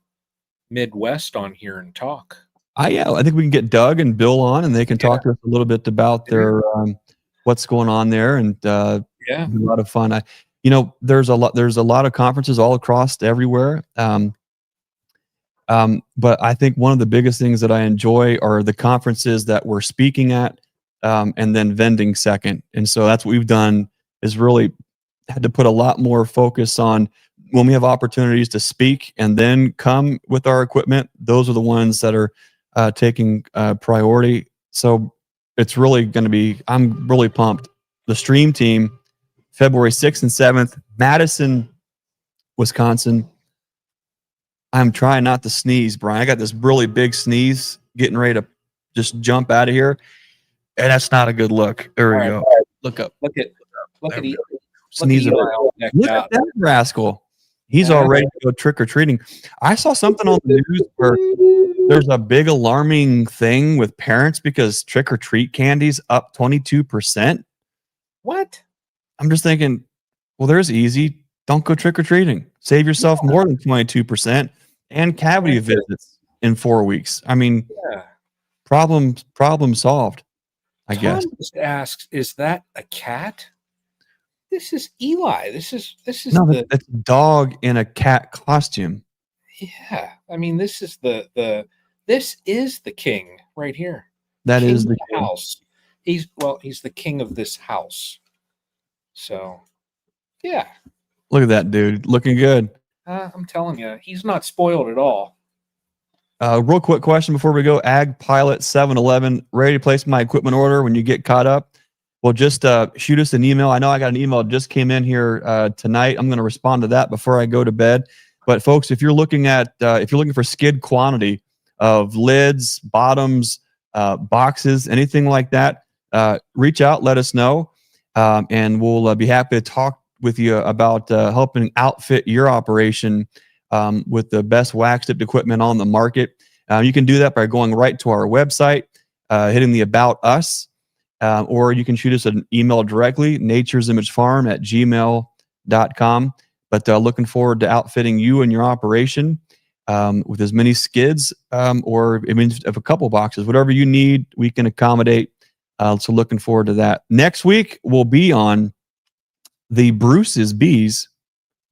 Speaker 2: Midwest on here and talk.
Speaker 1: Yeah, I think we can get Doug and Bill on, and they can talk to us a little bit about their what's going on there, and it'll be a lot of fun. You know, there's a lot of conferences all across everywhere. But I think one of the biggest things that I enjoy are the conferences that we're speaking at, and then vending second. And so that's what we've done, is really had to put a lot more focus on when we have opportunities to speak and then come with our equipment. Those are the ones that are taking priority. So it's really going to be, I'm really pumped. The StreamTeam, February 6th and 7th, Madison, Wisconsin. I'm trying not to sneeze, Bryan. I got this really big sneeze getting ready to just jump out of here. And that's not a good look. There we go. Look up.
Speaker 2: Look at
Speaker 1: Sneeze. Look at that rascal. He's all ready to go trick-or-treating. I saw something on the news where there's a big alarming thing with parents because trick-or-treat candy's up 22%.
Speaker 2: What?
Speaker 1: I'm just thinking, well, there's easy. Don't go trick-or-treating. Save yourself more than 22% and cavity visits in 4 weeks. I mean, problem solved, I guess.
Speaker 2: Tom just asks, is that a cat? This is Eli. This is
Speaker 1: it's a dog in a cat costume.
Speaker 2: Yeah. I mean, this is the king right here.
Speaker 1: That
Speaker 2: king
Speaker 1: is the
Speaker 2: house. He's the king of this house. So, yeah.
Speaker 1: Look at that dude, looking good.
Speaker 2: I'm telling you, he's not spoiled at all.
Speaker 1: Real quick question before we go. Ag Pilot 711, ready to place my equipment order when you get caught up? Well, just shoot us an email. I know I got an email that just came in here tonight. I'm going to respond to that before I go to bed. But folks, if you're looking for skid quantity of lids, bottoms, boxes, anything like that, reach out, let us know, and we'll be happy to talk with you about helping outfit your operation with the best wax tipped equipment on the market. You can do that by going right to our website, hitting the About Us, or you can shoot us an email directly, naturesimagefarm@gmail.com. But looking forward to outfitting you and your operation with as many skids or if a couple boxes, whatever you need, we can accommodate. So looking forward to that. Next week, we'll be on the Bruce's Bees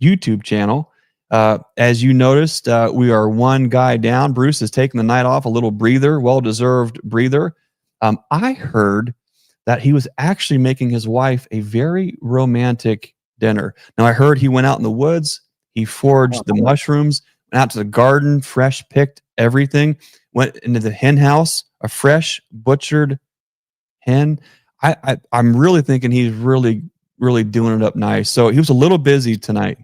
Speaker 1: YouTube channel. As you noticed, we are one guy down. Bruce is taking the night off, a little breather, well-deserved breather. I heard that he was actually making his wife a very romantic dinner. Now, I heard he went out in the woods, he foraged the mushrooms, went out to the garden, fresh picked everything, went into the hen house, a fresh butchered hen. I'm really thinking he's really doing it up nice. So he was a little busy tonight.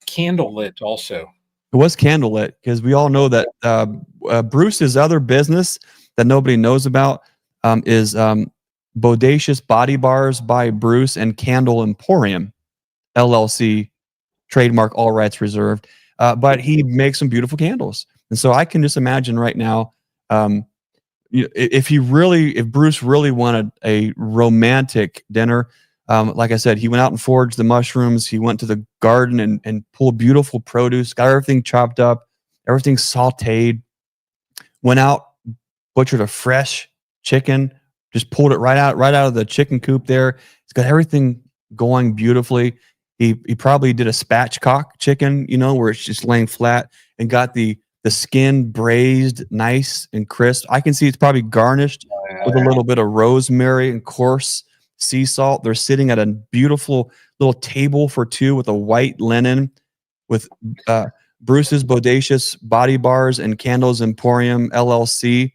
Speaker 2: Candlelit also.
Speaker 1: It was candlelit because we all know that Bruce's other business that nobody knows about is Bodacious Body Bars by Bruce and Candle Emporium, LLC, trademark, all rights reserved. But he makes some beautiful candles. And so I can just imagine right now if Bruce really wanted a romantic dinner, like I said, he went out and foraged the mushrooms. He went to the garden and pulled beautiful produce, got everything chopped up, everything sauteed, went out, butchered a fresh chicken, just pulled it right out of the chicken coop there. He's got everything going beautifully. He probably did a spatchcock chicken, where it's just laying flat, and got the skin braised nice and crisp. I can see it's probably garnished with a little bit of rosemary and coarse sea salt. They're sitting at a beautiful little table for two with a white linen with Bruce's Bodacious Body Bars and Candles Emporium LLC.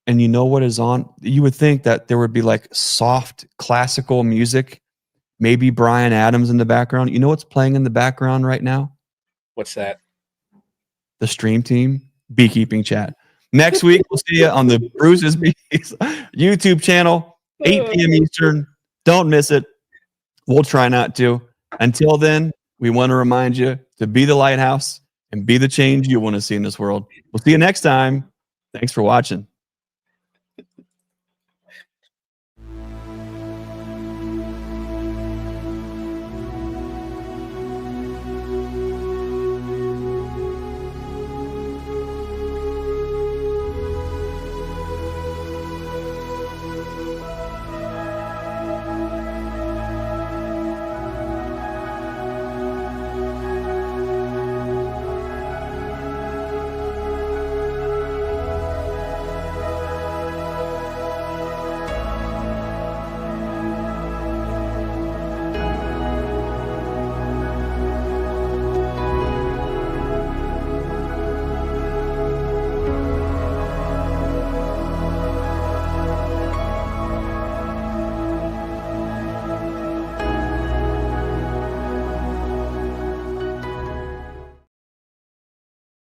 Speaker 1: And you know what is on? You would think that there would be like soft classical music, maybe Bryan Adams in the background. You know what's playing in the background right now?
Speaker 2: What's that?
Speaker 1: The StreamTeam Beekeeping Chat. Next week, we'll see you on the Bruce's Bees YouTube channel, 8 p.m. Eastern. Don't miss it. We'll try not to. Until then, we want to remind you to be the lighthouse and be the change you want to see in this world. We'll see you next time. Thanks for watching.